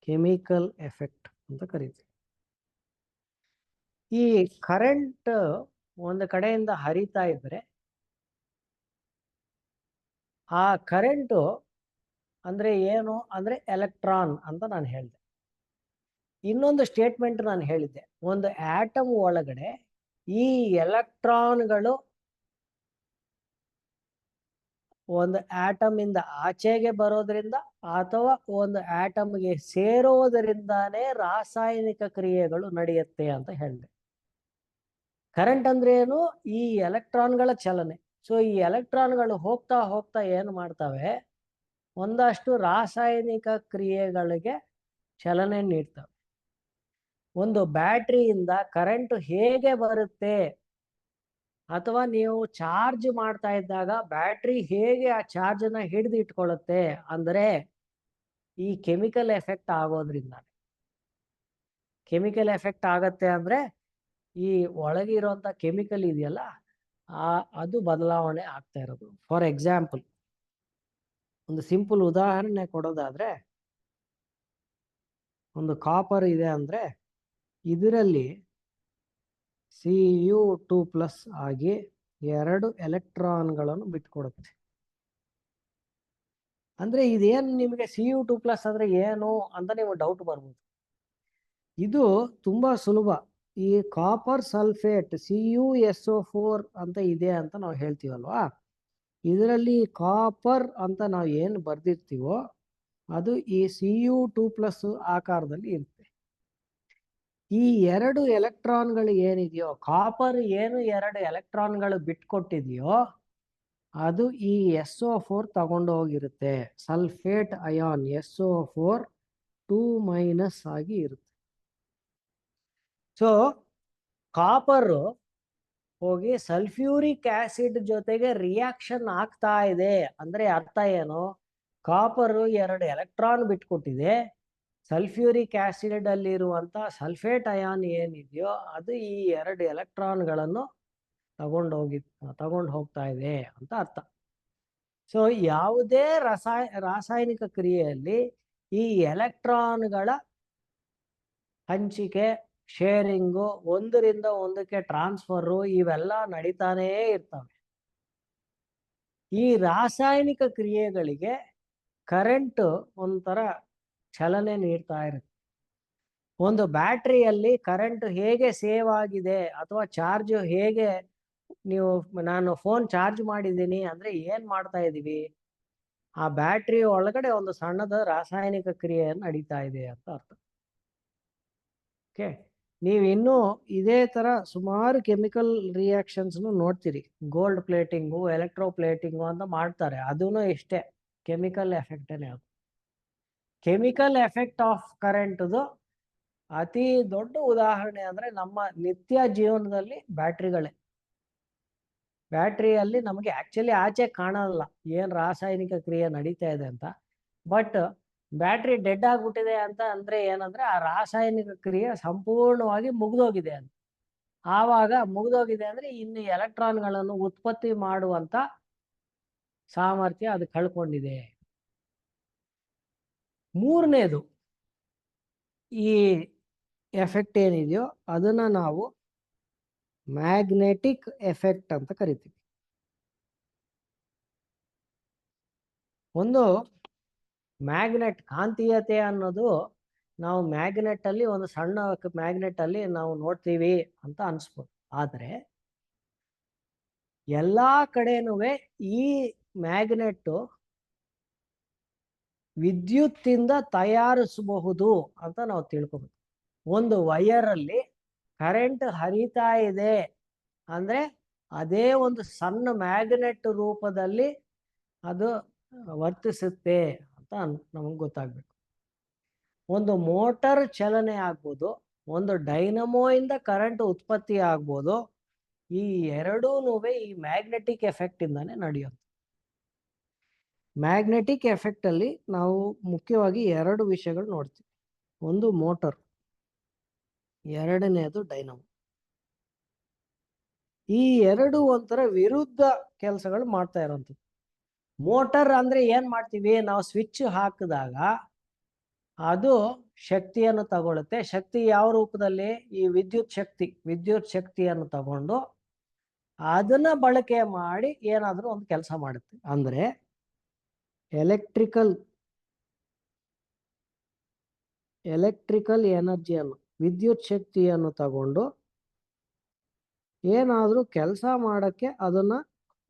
ಕೆಮಿಕಲ್ ಎಫೆಕ್ಟ್ ಅಂತ ಕರಿತೀವಿ. ಈ ಕರೆಂಟ್ ಒಂದು ಕಡೆಯಿಂದ ಹರಿತಾ ಇದ್ರೆ ಆ ಕರೆಂಟು ಅಂದ್ರೆ ಏನು ಅಂದ್ರೆ ಎಲೆಕ್ಟ್ರಾನ್ ಅಂತ ನಾನು ಹೇಳಿದೆ. ಇನ್ನೊಂದು ಸ್ಟೇಟ್ಮೆಂಟ್ ನಾನು ಹೇಳಿದ್ದೆ, ಒಂದು ಆಟಮ್ ಒಳಗಡೆ ಈ ಎಲೆಕ್ಟ್ರಾನ್ಗಳು ಒಂದು ಆಟಮ್ ಇಂದ ಆಚೆಗೆ ಬರೋದ್ರಿಂದ ಅಥವಾ ಒಂದು ಆಟಮ್ಗೆ ಸೇರೋದರಿಂದಾನೇ ರಾಸಾಯನಿಕ ಕ್ರಿಯೆಗಳು ನಡೆಯುತ್ತೆ ಅಂತ ಹೇಳಿದೆ. ಕರೆಂಟ್ ಅಂದ್ರೆ ಏನು? ಈ ಎಲೆಕ್ಟ್ರಾನ್ಗಳ ಚಲನೆ. ಸೊ ಈ ಎಲೆಕ್ಟ್ರಾನ್ಗಳು ಹೋಗ್ತಾ ಹೋಗ್ತಾ ಏನು ಮಾಡ್ತವೆ, ಒಂದಷ್ಟು ರಾಸಾಯನಿಕ ಕ್ರಿಯೆಗಳಿಗೆ ಚಲನೆ ನೀಡ್ತವೆ. ಒಂದು ಬ್ಯಾಟ್ರಿಯಿಂದ ಕರೆಂಟ್ ಹೇಗೆ ಬರುತ್ತೆ ಅಥವಾ ನೀವು ಚಾರ್ಜ್ ಮಾಡ್ತಾ ಇದ್ದಾಗ ಬ್ಯಾಟ್ರಿ ಹೇಗೆ ಆ ಚಾರ್ಜನ್ನ ಹಿಡಿದು ಇಟ್ಕೊಳ್ಳುತ್ತೆ ಅಂದ್ರೆ ಈ ಕೆಮಿಕಲ್ ಎಫೆಕ್ಟ್ ಆಗೋದ್ರಿಂದ. ಕೆಮಿಕಲ್ ಎಫೆಕ್ಟ್ ಆಗತ್ತೆ ಅಂದ್ರೆ ಈ ಒಳಗಿರುವಂತ ಕೆಮಿಕಲ್ ಇದೆಯಲ್ಲ ಅದು ಬದಲಾವಣೆ ಆಗ್ತಾ ಇರೋದು. ಫಾರ್ ಎಕ್ಸಾಂಪಲ್ ಒಂದು ಸಿಂಪಲ್ ಉದಾಹರಣೆ ಕೊಡೋದಾದ್ರೆ, ಒಂದು ಕಾಪರ್ ಇದೆ ಅಂದ್ರೆ ಇದರಲ್ಲಿ Cu2+ ಆಗಿ 2 ಎಲೆಕ್ಟ್ರಾನ್ಗಳನ್ನು ಬಿಟ್ಕೊಡುತ್ತೆ. ಅಂದ್ರೆ ಇದೇನು ನಿಮಗೆ Cu2+ ಅಂದ್ರೆ ಏನು ಅಂತ ನೀವು ಡೌಟ್ ಬರ್ಬೋದು. ಇದು ತುಂಬಾ ಸುಲಭ. ಈ ಕಾಪರ್ ಸಲ್ಫೇಟ್ CuSO4 ಅಂತ ಇದೆ ಅಂತ ನಾವು ಹೇಳ್ತೀವಲ್ವಾ, ಇದರಲ್ಲಿ ಕಾಪರ್ ಅಂತ ನಾವು ಏನು ಬರ್ದಿರ್ತೀವೋ ಅದು ಈ Cu2+ ಆಕಾರದಲ್ಲಿ ಇರುತ್ತೆ. ಈ 2 ಎಲೆಕ್ಟ್ರಾನ್ಗಳು ಏನಿದೆಯೋ, ಕಾಪರ್ ಏನು 2 ಎಲೆಕ್ಟ್ರಾನ್ಗಳು ಬಿಟ್ಕೊಟ್ಟಿದೆಯೋ ಅದು ಈ SO4 ತಗೊಂಡು ಹೋಗಿರುತ್ತೆ. ಸಲ್ಫೇಟ್ ಅಯಾನ್ SO4 2- ಆಗಿ ಇರುತ್ತೆ. ಸೊ ಕಾಪರ್ ಹೋಗಿ ಸಲ್ಫ್ಯೂರಿಕ್ ಆಸಿಡ್ ಜೊತೆಗೆ ರಿಯಾಕ್ಷನ್ ಆಗ್ತಾ ಇದೆ ಅಂದ್ರೆ ಅರ್ಥ ಏನು? ಕಾಪರ್ 2 ಎಲೆಕ್ಟ್ರಾನ್ ಬಿಟ್ಕೊಟ್ಟಿದೆ. ಸಲ್ಫ್ಯೂರಿಕ್ ಆಸಿಡ್ ಅಲ್ಲಿರುವಂತ ಸಲ್ಫೇಟ್ ಅಯಾನ್ ಏನಿದೆಯೋ ಅದು ಈ 2 ಎಲೆಕ್ಟ್ರಾನ್ಗಳನ್ನು ತಗೊಂಡು ಹೋಗ್ತಾ ಇದೆ ಅಂತ ಅರ್ಥ. ಸೊ ಯಾವುದೇ ರಾಸಾಯನಿಕ ಕ್ರಿಯೆಯಲ್ಲಿ ಈ ಎಲೆಕ್ಟ್ರಾನ್ಗಳ ಹಂಚಿಕೆ, ಶೇರಿಂಗು, ಒಂದರಿಂದ ಒಂದಕ್ಕೆ ಟ್ರಾನ್ಸ್ಫರು ಇವೆಲ್ಲ ನಡೀತಾನೇ ಇರ್ತವೆ. ಈ ರಾಸಾಯನಿಕ ಕ್ರಿಯೆಗಳಿಗೆ ಕರೆಂಟ್ ಒಂಥರ ಚಲನೆ ನೀಡ್ತಾ ಇರುತ್ತೆ. ಒಂದು ಬ್ಯಾಟ್ರಿಯಲ್ಲಿ ಕರೆಂಟ್ ಹೇಗೆ ಸೇವ್ ಆಗಿದೆ ಅಥವಾ ಚಾರ್ಜ್ ಹೇಗೆ, ನಾನು ಫೋನ್ ಚಾರ್ಜ್ ಮಾಡಿದ್ದೀನಿ ಅಂದ್ರೆ ಏನ್ ಮಾಡ್ತಾ ಇದೀವಿ, ಆ ಬ್ಯಾಟ್ರಿ ಒಳಗಡೆ ಒಂದು ಸಣ್ಣದ ರಾಸಾಯನಿಕ ಕ್ರಿಯೆಯನ್ನು ನಡೀತಾ ಇದೆ ಅಂತ ಅರ್ಥ. ಓಕೆ, ನೀವು ಇನ್ನೂ ಇದೇ ತರ ಸುಮಾರು ಕೆಮಿಕಲ್ ರಿಯಾಕ್ಷನ್ಸ್ ನೋಡ್ತೀರಿ. ಗೋಲ್ಡ್ ಪ್ಲೇಟಿಂಗು, ಎಲೆಕ್ಟ್ರೋ ಪ್ಲೇಟಿಂಗು ಅಂತ ಮಾಡ್ತಾರೆ, ಅದೂ ಇಷ್ಟೇ ಕೆಮಿಕಲ್ ಎಫೆಕ್ಟೇನೆ. ಅದು ಕೆಮಿಕಲ್ ಎಫೆಕ್ಟ್ ಆಫ್ ಕರೆಂಟ್ದು ಅತಿ ದೊಡ್ಡ ಉದಾಹರಣೆ ಅಂದ್ರೆ ನಮ್ಮ ನಿತ್ಯ ಜೀವನದಲ್ಲಿ ಬ್ಯಾಟ್ರಿಗಳೇ. ಬ್ಯಾಟ್ರಿಯಲ್ಲಿ ನಮಗೆ ಆಕ್ಚುಲಿ ಆಚೆ ಕಾಣಲ್ಲ ಏನ್ ರಾಸಾಯನಿಕ ಕ್ರಿಯೆ ನಡೀತಾ ಇದೆ ಅಂತ. ಬಟ್ ಬ್ಯಾಟ್ರಿ ಡೆಡ್ ಆಗ್ಬಿಟ್ಟಿದೆ ಅಂತ ಅಂದ್ರೆ ಏನಂದ್ರೆ ಆ ರಾಸಾಯನಿಕ ಕ್ರಿಯೆ ಸಂಪೂರ್ಣವಾಗಿ ಮುಗ್ದೋಗಿದೆ ಅಂತ. ಆವಾಗ ಮುಗ್ದೋಗಿದೆ ಅಂದ್ರೆ ಇನ್ನು ಎಲೆಕ್ಟ್ರಾನ್ಗಳನ್ನು ಉತ್ಪತ್ತಿ ಮಾಡುವಂತ ಸಾಮರ್ಥ್ಯ ಅದು ಕಳ್ಕೊಂಡಿದೆ. ಮೂರನೇದು ಈ ಎಫೆಕ್ಟ್ ಏನಿದೆಯೋ ಅದನ್ನ ನಾವು ಮ್ಯಾಗ್ನೆಟಿಕ್ ಎಫೆಕ್ಟ್ ಅಂತ ಕರಿತೀವಿ. ಒಂದು ಮ್ಯಾಗ್ನೆಟ್ ಕಾಂತೀಯತೆ ಅನ್ನೋದು ನಾವು ಮ್ಯಾಗ್ನೆಟ್ ಅಲ್ಲಿ ಒಂದು ಸಣ್ಣ ಮ್ಯಾಗ್ನೆಟ್ ಅಲ್ಲಿ ನಾವು ನೋಡ್ತೀವಿ ಅಂತ ಅನ್ಸ್ಬೋದು. ಆದರೆ ಎಲ್ಲಾ ಕಡೆನೂ ಈ ಮ್ಯಾಗ್ನೆಟ್ ವಿದ್ಯುತ್ತಿಂದ ತಯಾರಿಸಬಹುದು ಅಂತ ನಾವು ತಿಳ್ಕೊಬೇಕು. ಒಂದು ವೈರ್ ಅಲ್ಲಿ ಕರೆಂಟ್ ಹರಿತಾ ಇದೆ ಅಂದ್ರೆ ಅದೇ ಒಂದು ಸಣ್ಣ ಮ್ಯಾಗ್ನೆಟ್ ರೂಪದಲ್ಲಿ ಅದು ವರ್ತಿಸುತ್ತೆ ಅಂತ ನಮಗೆ ಗೊತ್ತಾಗ್ಬೇಕು. ಒಂದು ಮೋಟರ್ ಚಲನೆ ಆಗ್ಬೋದು, ಒಂದು ಡೈನಮೋ ಇಂದ ಕರೆಂಟ್ ಉತ್ಪತ್ತಿ ಆಗ್ಬೋದು. ಈ ಎರಡೂ ಈ ಮ್ಯಾಗ್ನೆಟಿಕ್ ಎಫೆಕ್ಟ್ ಇಂದಾನೆ ನಡೆಯುತ್ತೆ. ಮ್ಯಾಗ್ನೆಟಿಕ್ ಎಫೆಕ್ಟ್ ಅಲ್ಲಿ ನಾವು ಮುಖ್ಯವಾಗಿ ಎರಡು ವಿಷಯಗಳು ನೋಡ್ತೀವಿ. ಒಂದು ಮೋಟರ್, ಎರಡನೇದು ಡೈನಮೋ. ಈ ಎರಡು ಒಂಥರ ವಿರುದ್ಧ ಕೆಲಸಗಳು ಮಾಡ್ತಾ ಇರೋಂಥದ್ದು. ಮೋಟರ್ ಅಂದ್ರೆ ಏನ್ ಮಾಡ್ತೀವಿ ನಾವು, ಸ್ವಿಚ್ ಹಾಕಿದಾಗ ಅದು ಶಕ್ತಿಯನ್ನು ತಗೊಳುತ್ತೆ. ಶಕ್ತಿ ಯಾವ ರೂಪದಲ್ಲಿ? ಈ ವಿದ್ಯುತ್ ಶಕ್ತಿಯನ್ನು ತಗೊಂಡು ಅದನ್ನ ಬಳಕೆ ಮಾಡಿ ಏನಾದ್ರೂ ಒಂದು ಕೆಲಸ ಮಾಡುತ್ತೆ. ಅಂದ್ರೆ ಎಲೆಕ್ಟ್ರಿಕಲ್ ಎನರ್ಜಿಯನ್ನು, ವಿದ್ಯುತ್ ಶಕ್ತಿಯನ್ನು ತಗೊಂಡು ಏನಾದ್ರೂ ಕೆಲಸ ಮಾಡಕ್ಕೆ ಅದನ್ನ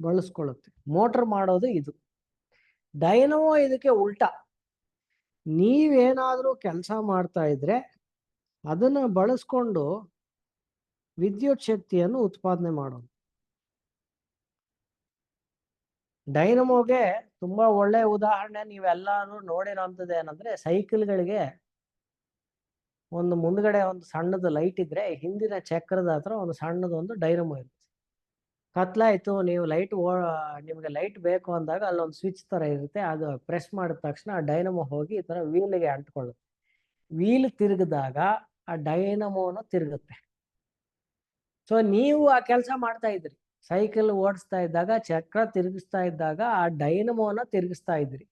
ಬಳಸ್ಕೊಳ್ಳುತ್ತೆ. ಮೋಟರ್ ಮಾಡೋದು ಇದು. ಡೈನಮೋ ಇದಕ್ಕೆ ಉಲ್ಟಾ. ನೀವೇನಾದ್ರೂ ಕೆಲಸ ಮಾಡ್ತಾ ಇದ್ರೆ ಅದನ್ನ ಬಳಸ್ಕೊಂಡು ವಿದ್ಯುತ್ ಶಕ್ತಿಯನ್ನು ಉತ್ಪಾದನೆ ಮಾಡೋದು. ಡೈನಮೋಗೆ ತುಂಬಾ ಒಳ್ಳೆ ಉದಾಹರಣೆ ನೀವೆಲ್ಲಾರು ನೋಡಿರೋಂಥದ್ದು ಏನಂದ್ರೆ, ಸೈಕಲ್ಗಳಿಗೆ ಒಂದು ಮುಂದ್ಗಡೆ ಒಂದು ಸಣ್ಣದು ಲೈಟ್ ಇದ್ರೆ ಹಿಂದಿನ ಚಕ್ರದ ಹತ್ರ ಒಂದು ಸಣ್ಣದೊಂದು ಡೈನಮೋ ಇರುತ್ತೆ. ಕತ್ಲಾಯ್ತು, ನೀವು ನಿಮ್ಗೆ ಲೈಟ್ ಬೇಕು ಅಂದಾಗ ಅಲ್ಲೊಂದು ಸ್ವಿಚ್ ತರ ಇರುತ್ತೆ. ಅದು ಪ್ರೆಸ್ ಮಾಡಿದ ತಕ್ಷಣ ಆ ಡೈನಮೋ ಹೋಗಿ ಈ ತರ ವೀಲ್ಗೆ ಅಂಟ್ಕೊಳ್ಳುತ್ತೆ. ವೀಲ್ ತಿರುಗಿದಾಗ ಆ ಡೈನಮೋನು ತಿರುಗುತ್ತೆ. ಸೊ ನೀವು ಆ ಕೆಲಸ ಮಾಡ್ತಾ ಇದ್ರಿ, ಸೈಕಲ್ ಓಡಿಸ್ತಾ ಇದ್ದಾಗ ಚಕ್ರ ತಿರುಗಿಸ್ತಾ ಇದ್ದಾಗ ಆ ಡೈನಮೋನ ತಿರುಗಿಸ್ತಾ ಇದ್ರಿ.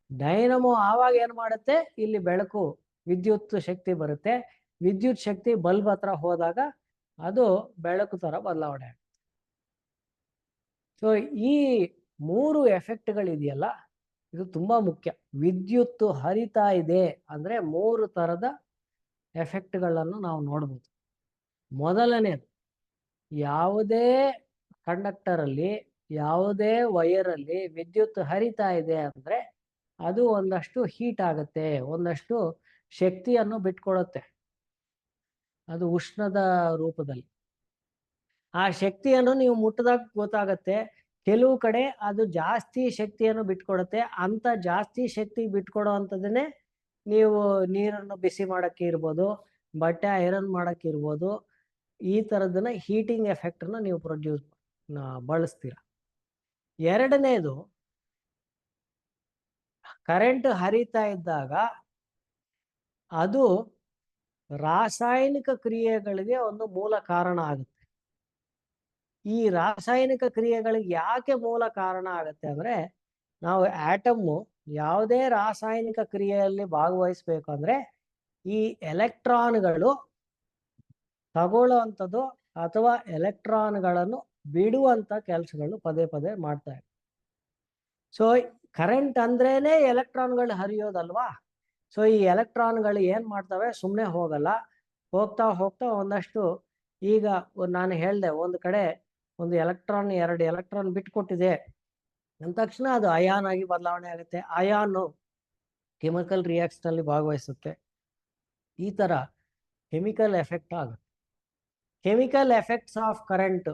ಡೈನಮೋ ಆವಾಗ ಏನ್ ಮಾಡುತ್ತೆ, ಇಲ್ಲಿ ಬೆಳಕು ವಿದ್ಯುತ್ ಶಕ್ತಿ ಬರುತ್ತೆ. ವಿದ್ಯುತ್ ಶಕ್ತಿ ಬಲ್ಬ್ ಹತ್ರ ಹೋದಾಗ ಅದು ಬೆಳಕು ತರ ಬದಲಾವಣೆ ಆಗುತ್ತೆ. ಸೊ ಈ ಮೂರು ಎಫೆಕ್ಟ್ಗಳಿದೆಯಲ್ಲ, ಇದು ತುಂಬಾ ಮುಖ್ಯ. ವಿದ್ಯುತ್ ಹರಿತಾ ಇದೆ ಅಂದ್ರೆ ಮೂರು ತರದ ಎಫೆಕ್ಟ್ಗಳನ್ನು ನಾವು ನೋಡ್ಬೋದು. ಮೊದಲನೇದು, ಯಾವುದೇ ಕಂಡಕ್ಟರ್ ಅಲ್ಲಿ, ಯಾವುದೇ ವೈರ್ ಅಲ್ಲಿ ವಿದ್ಯುತ್ ಹರಿತಾ ಇದೆ ಅಂದ್ರೆ ಅದು ಒಂದಷ್ಟು ಹೀಟ್ ಆಗುತ್ತೆ, ಒಂದಷ್ಟು ಶಕ್ತಿಯನ್ನು ಬಿಟ್ಕೊಡುತ್ತೆ. ಅದು ಉಷ್ಣದ ರೂಪದಲ್ಲಿ. ಆ ಶಕ್ತಿಯನ್ನು ನೀವು ಮುಟ್ಟಿದಾಗ ಗೊತ್ತಾಗತ್ತೆ. ಕೆಲವು ಕಡೆ ಅದು ಜಾಸ್ತಿ ಶಕ್ತಿಯನ್ನು ಬಿಟ್ಕೊಡುತ್ತೆ. ಅಂತ ಜಾಸ್ತಿ ಶಕ್ತಿ ಬಿಟ್ಕೊಡೋ ಅಂಥದ್ದನ್ನೇ ನೀವು ನೀರನ್ನು ಬಿಸಿ ಮಾಡಕ್ಕೆ ಇರ್ಬೋದು, ಬಟ್ಟೆ ಐರನ್ ಮಾಡಕ್ಕೆ ಇರ್ಬೋದು. ಈ ಥರದನ್ನ ಹೀಟಿಂಗ್ ಎಫೆಕ್ಟನ್ನು ನೀವು ಬಳಸ್ತೀರ. ಎರಡನೇದು, ಕರೆಂಟ್ ಹರಿತಾ ಇದ್ದಾಗ ಅದು ರಾಸಾಯನಿಕ ಕ್ರಿಯೆಗಳಿಗೆ ಒಂದು ಮೂಲ ಕಾರಣ ಆಗುತ್ತೆ. ಈ ರಾಸಾಯನಿಕ ಕ್ರಿಯೆಗಳಿಗೆ ಯಾಕೆ ಮೂಲ ಕಾರಣ ಆಗುತ್ತೆ ಅಂದ್ರೆ, ನಾವು ಆಟಮ್ಮು ಯಾವುದೇ ರಾಸಾಯನಿಕ ಕ್ರಿಯೆಯಲ್ಲಿ ಭಾಗವಹಿಸ್ಬೇಕು ಅಂದ್ರೆ ಈ ಎಲೆಕ್ಟ್ರಾನ್ಗಳು ತಗೊಳ್ಳುವಂಥದ್ದು ಅಥವಾ ಎಲೆಕ್ಟ್ರಾನ್ಗಳನ್ನು ಬಿಡುವಂತ ಕೆಲಸಗಳು ಪದೇ ಪದೇ ಮಾಡ್ತಾರೆ. ಸೊ ಕರೆಂಟ್ ಅಂದ್ರೇನೆ ಎಲೆಕ್ಟ್ರಾನ್ಗಳು ಹರಿಯೋದಲ್ವಾ. ಸೊ ಈ ಎಲೆಕ್ಟ್ರಾನ್ಗಳು ಏನ್ ಮಾಡ್ತವೆ, ಸುಮ್ಮನೆ ಹೋಗಲ್ಲ. ಹೋಗ್ತಾ ಹೋಗ್ತಾ ಒಂದಷ್ಟು, ಈಗ ನಾನು ಹೇಳ್ದೆ ಒಂದು ಕಡೆ ಒಂದು ಎಲೆಕ್ಟ್ರಾನ್ 2 ಎಲೆಕ್ಟ್ರಾನ್ ಬಿಟ್ಕೊಟ್ಟಿದೆ ಅಂದ ತಕ್ಷಣ ಅದು ಅಯಾನ್ ಆಗಿ ಬದಲಾವಣೆ ಆಗುತ್ತೆ. ಅಯಾನು ಕೆಮಿಕಲ್ ರಿಯಾಕ್ಷನ್ ಅಲ್ಲಿ ಭಾಗವಹಿಸುತ್ತೆ. ಈ ತರ ಕೆಮಿಕಲ್ ಎಫೆಕ್ಟ್ ಆಗುತ್ತೆ. ಕೆಮಿಕಲ್ ಎಫೆಕ್ಟ್ಸ್ ಆಫ್ ಕರೆಂಟ್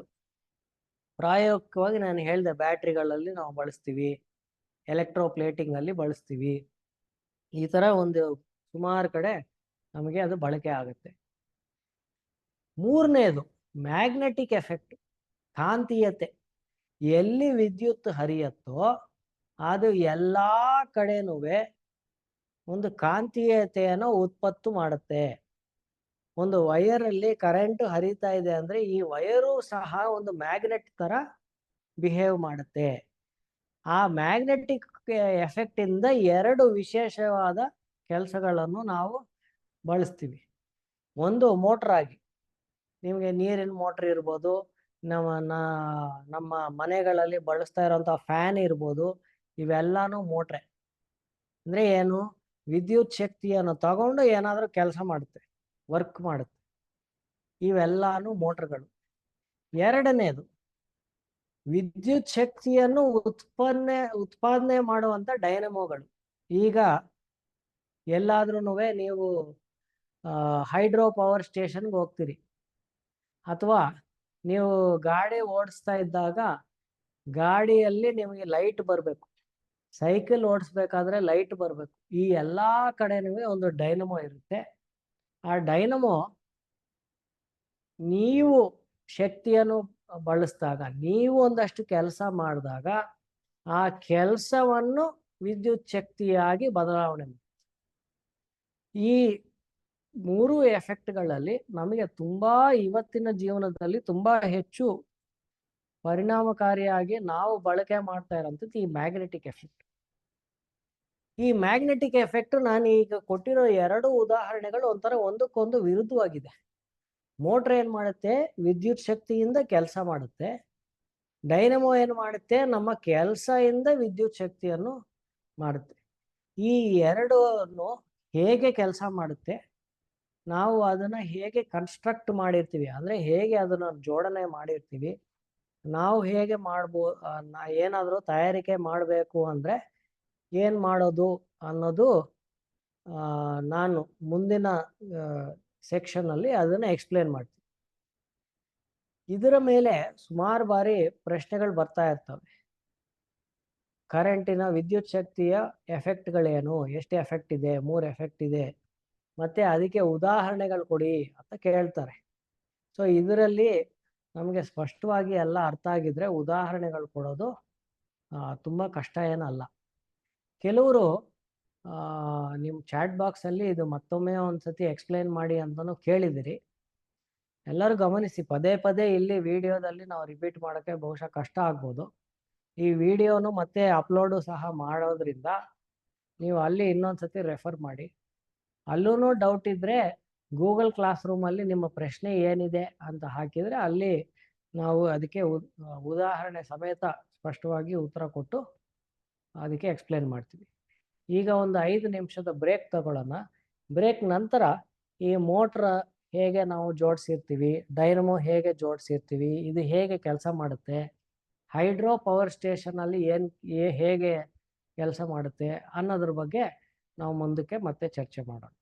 ಪ್ರಾಯೋಗಿಕವಾಗಿ ನಾನು ಹೇಳ್ದೆ, ಬ್ಯಾಟ್ರಿಗಳಲ್ಲಿ ನಾವು ಬಳಸ್ತೀವಿ, ಎಲೆಕ್ಟ್ರೋಪ್ಲೇಟಿಂಗ್ ಅಲ್ಲಿ ಬಳಸ್ತೀವಿ. ಈ ತರ ಒಂದು ಸುಮಾರು ಕಡೆ ನಮಗೆ ಅದು ಬಳಕೆ ಆಗುತ್ತೆ. ಮೂರನೇದು, ಮ್ಯಾಗ್ನೆಟಿಕ್ ಎಫೆಕ್ಟ್, ಕಾಂತೀಯತೆ. ಎಲ್ಲಿ ವಿದ್ಯುತ್ ಹರಿಯತ್ತೋ ಅದು ಎಲ್ಲಾ ಕಡೆನೂ ಒಂದು ಕಾಂತೀಯತೆಯನ್ನು ಉತ್ಪತ್ತಿ ಮಾಡುತ್ತೆ. ಒಂದು ವೈರ್ ಅಲ್ಲಿ ಕರೆಂಟ್ ಹರಿತಾ ಇದೆ ಅಂದ್ರೆ ಈ ವೈರು ಸಹ ಒಂದು ಮ್ಯಾಗ್ನೆಟ್ ತರ ಬಿಹೇವ್ ಮಾಡುತ್ತೆ. ಆ ಮ್ಯಾಗ್ನೆಟಿಕ್ ಎಫೆಕ್ಟ್ ಇಂದ ಎರಡು ವಿಶೇಷವಾದ ಕೆಲಸಗಳನ್ನು ನಾವು ಬಳಸ್ತೀವಿ. ಒಂದು ಮೋಟರ್ ಆಗಿ, ನಿಮಗೆ ನೀರಿನ ಮೋಟರ್ ಇರ್ಬೋದು, ನಮ್ಮ ಮನೆಗಳಲ್ಲಿ ಬಳಸ್ತಾ ಇರೋಂಥ ಫ್ಯಾನ್ ಇರ್ಬೋದು. ಇವೆಲ್ಲಾನು ಮೋಟ್ರೆ. ಅಂದ್ರೆ ಏನು? ವಿದ್ಯುತ್ ಶಕ್ತಿಯನ್ನು ತಗೊಂಡು ಏನಾದರೂ ಕೆಲಸ ಮಾಡುತ್ತೆ, ವರ್ಕ್ ಮಾಡುತ್ತೆ. ಇವೆಲ್ಲಾನು ಮೋಟ್ರ್ಗಳು. ಎರಡನೇದು, ವಿದ್ಯುತ್ ಶಕ್ತಿಯನ್ನು ಉತ್ಪಾದನೆ ಮಾಡುವಂತ ಡೈನಮೋಗಳು. ಈಗ ಎಲ್ಲಾದ್ರೂ ನೀವು ಹೈಡ್ರೋ ಪವರ್ ಸ್ಟೇಷನ್ಗೆ ಹೋಗ್ತೀರಿ, ಅಥವಾ ನೀವು ಗಾಡಿ ಓಡಿಸ್ತಾ ಇದ್ದಾಗ ಗಾಡಿಯಲ್ಲಿ ನಿಮಗೆ ಲೈಟ್ ಬರಬೇಕು, ಸೈಕಲ್ ಓಡಿಸ್ಬೇಕಾದ್ರೆ ಲೈಟ್ ಬರಬೇಕು. ಈ ಎಲ್ಲಾ ಕಡೆನೂ ಒಂದು ಡೈನಮೋ ಇರುತ್ತೆ. ಆ ಡೈನಮೋ ನೀವು ಶಕ್ತಿಯನ್ನು ಬಳಸಿದಾಗ, ನೀವು ಒಂದಷ್ಟು ಕೆಲಸ ಮಾಡಿದಾಗ ಆ ಕೆಲಸವನ್ನು ವಿದ್ಯುತ್ ಶಕ್ತಿಯಾಗಿ ಬದಲಾವಣೆ ಮಾಡುತ್ತೆ. ಈ ಮೂರು ಎಫೆಕ್ಟ್ಗಳಲ್ಲಿ ನಮಗೆ ತುಂಬಾ ಇವತ್ತಿನ ಜೀವನದಲ್ಲಿ ತುಂಬಾ ಹೆಚ್ಚು ಪರಿಣಾಮಕಾರಿಯಾಗಿ ನಾವು ಬಳಕೆ ಮಾಡ್ತಾ ಇರೋಂಥದ್ದು ಈ ಮ್ಯಾಗ್ನೆಟಿಕ್ ಎಫೆಕ್ಟ್. ಈ ಮ್ಯಾಗ್ನೆಟಿಕ್ ಎಫೆಕ್ಟ್ ನಾನು ಈಗ ಕೊಟ್ಟಿರೋ ಎರಡು ಉದಾಹರಣೆಗಳು ಒಂಥರ ಒಂದಕ್ಕೊಂದು ವಿರುದ್ಧವಾಗಿದೆ. ಮೋಟ್ರ್ ಏನ್ ಮಾಡುತ್ತೆ? ವಿದ್ಯುತ್ ಶಕ್ತಿಯಿಂದ ಕೆಲಸ ಮಾಡುತ್ತೆ. ಡೈನಮೋ ಏನು ಮಾಡುತ್ತೆ? ನಮ್ಮ ಕೆಲಸದಿಂದ ವಿದ್ಯುತ್ ಶಕ್ತಿಯನ್ನು ಮಾಡುತ್ತೆ. ಈ ಎರಡನ್ನು ಹೇಗೆ ಕೆಲಸ ಮಾಡುತ್ತೆ, ನಾವು ಅದನ್ನ ಹೇಗೆ ಕನ್ಸ್ಟ್ರಕ್ಟ್ ಮಾಡಿರ್ತೀವಿ, ಅಂದ್ರೆ ಹೇಗೆ ಅದನ್ನ ಜೋಡಣೆ ಮಾಡಿರ್ತೀವಿ, ನಾವು ಹೇಗೆ ಏನಾದರೂ ತಯಾರಿಕೆ ಮಾಡಬೇಕು ಅಂದ್ರೆ ಏನ್ ಮಾಡೋದು ಅನ್ನೋದು ನಾನು ಮುಂದಿನ ಸೆಕ್ಷನ್ ಅಲ್ಲಿ ಅದನ್ನ ಎಕ್ಸ್ಪ್ಲೇನ್ ಮಾಡ್ತೀನಿ. ಇದರ ಮೇಲೆ ಸುಮಾರು ಬಾರಿ ಪ್ರಶ್ನೆಗಳು ಬರ್ತಾ ಇರ್ತವೆ. ಕರೆಂಟಿನ ವಿದ್ಯುತ್ ಶಕ್ತಿಯ ಎಫೆಕ್ಟ್ಗಳೇನು, ಎಷ್ಟು ಎಫೆಕ್ಟ್ ಇದೆ? 3 ಎಫೆಕ್ಟ್ ಇದೆ, ಮತ್ತೆ ಅದಕ್ಕೆ ಉದಾಹರಣೆಗಳು ಕೊಡಿ ಅಂತ ಕೇಳ್ತಾರೆ. ಸೊ ಇದರಲ್ಲಿ ನಮಗೆ ಸ್ಪಷ್ಟವಾಗಿ ಎಲ್ಲ ಅರ್ಥ ಆಗಿದ್ರೆ ಉದಾಹರಣೆಗಳು ಕೊಡೋದು ತುಂಬಾ ಕಷ್ಟ ಏನಲ್ಲ. ಕೆಲವರು ನಿಮ್ಮ ಚಾಟ್ ಬಾಕ್ಸಲ್ಲಿ ಇದು ಮತ್ತೊಮ್ಮೆ ಒಂದ್ಸತಿ ಎಕ್ಸ್ಪ್ಲೇನ್ ಮಾಡಿ ಅಂತಲೂ ಕೇಳಿದಿರಿ. ಎಲ್ಲರೂ ಗಮನಿಸಿ, ಪದೇ ಪದೇ ಇಲ್ಲಿ ವಿಡಿಯೋದಲ್ಲಿ ನಾವು ರಿಪೀಟ್ ಮಾಡೋಕ್ಕೆ ಬಹುಶಃ ಕಷ್ಟ ಆಗ್ಬೋದು. ಈ ವಿಡಿಯೋನು ಮತ್ತೆ ಅಪ್ಲೋಡು ಸಹ ಮಾಡೋದ್ರಿಂದ ನೀವು ಅಲ್ಲಿ ಇನ್ನೊಂದ್ಸತಿ ರೆಫರ್ ಮಾಡಿ. ಅಲ್ಲೂ ಡೌಟ್ ಇದ್ದರೆ ಗೂಗಲ್ ಕ್ಲಾಸ್ ರೂಮಲ್ಲಿ ನಿಮ್ಮ ಪ್ರಶ್ನೆ ಏನಿದೆ ಅಂತ ಹಾಕಿದರೆ ಅಲ್ಲಿ ನಾವು ಅದಕ್ಕೆ ಉದಾಹರಣೆ ಸಮೇತ ಸ್ಪಷ್ಟವಾಗಿ ಉತ್ತರ ಕೊಟ್ಟು ಅದಕ್ಕೆ ಎಕ್ಸ್ಪ್ಲೇನ್ ಮಾಡ್ತೀವಿ. ಈಗ ಒಂದು 5 ನಿಮಿಷದ ಬ್ರೇಕ್ ತಗೊಳ್ಳೋಣ. ಬ್ರೇಕ್ ನಂತರ ಈ ಮೋಟ್ರ್ ಹೇಗೆ ನಾವು ಜೋಡಿಸಿರ್ತೀವಿ, ಡೈನಮೋ ಹೇಗೆ ಜೋಡಿಸಿರ್ತೀವಿ, ಇದು ಹೇಗೆ ಕೆಲಸ ಮಾಡುತ್ತೆ, ಹೈಡ್ರೋ ಪವರ್ ಸ್ಟೇಷನಲ್ಲಿ ಹೇಗೆ ಕೆಲಸ ಮಾಡುತ್ತೆ ಅನ್ನೋದ್ರ ಬಗ್ಗೆ ನಾವು ಮುಂದಕ್ಕೆ ಮತ್ತೆ ಚರ್ಚೆ ಮಾಡೋಣ.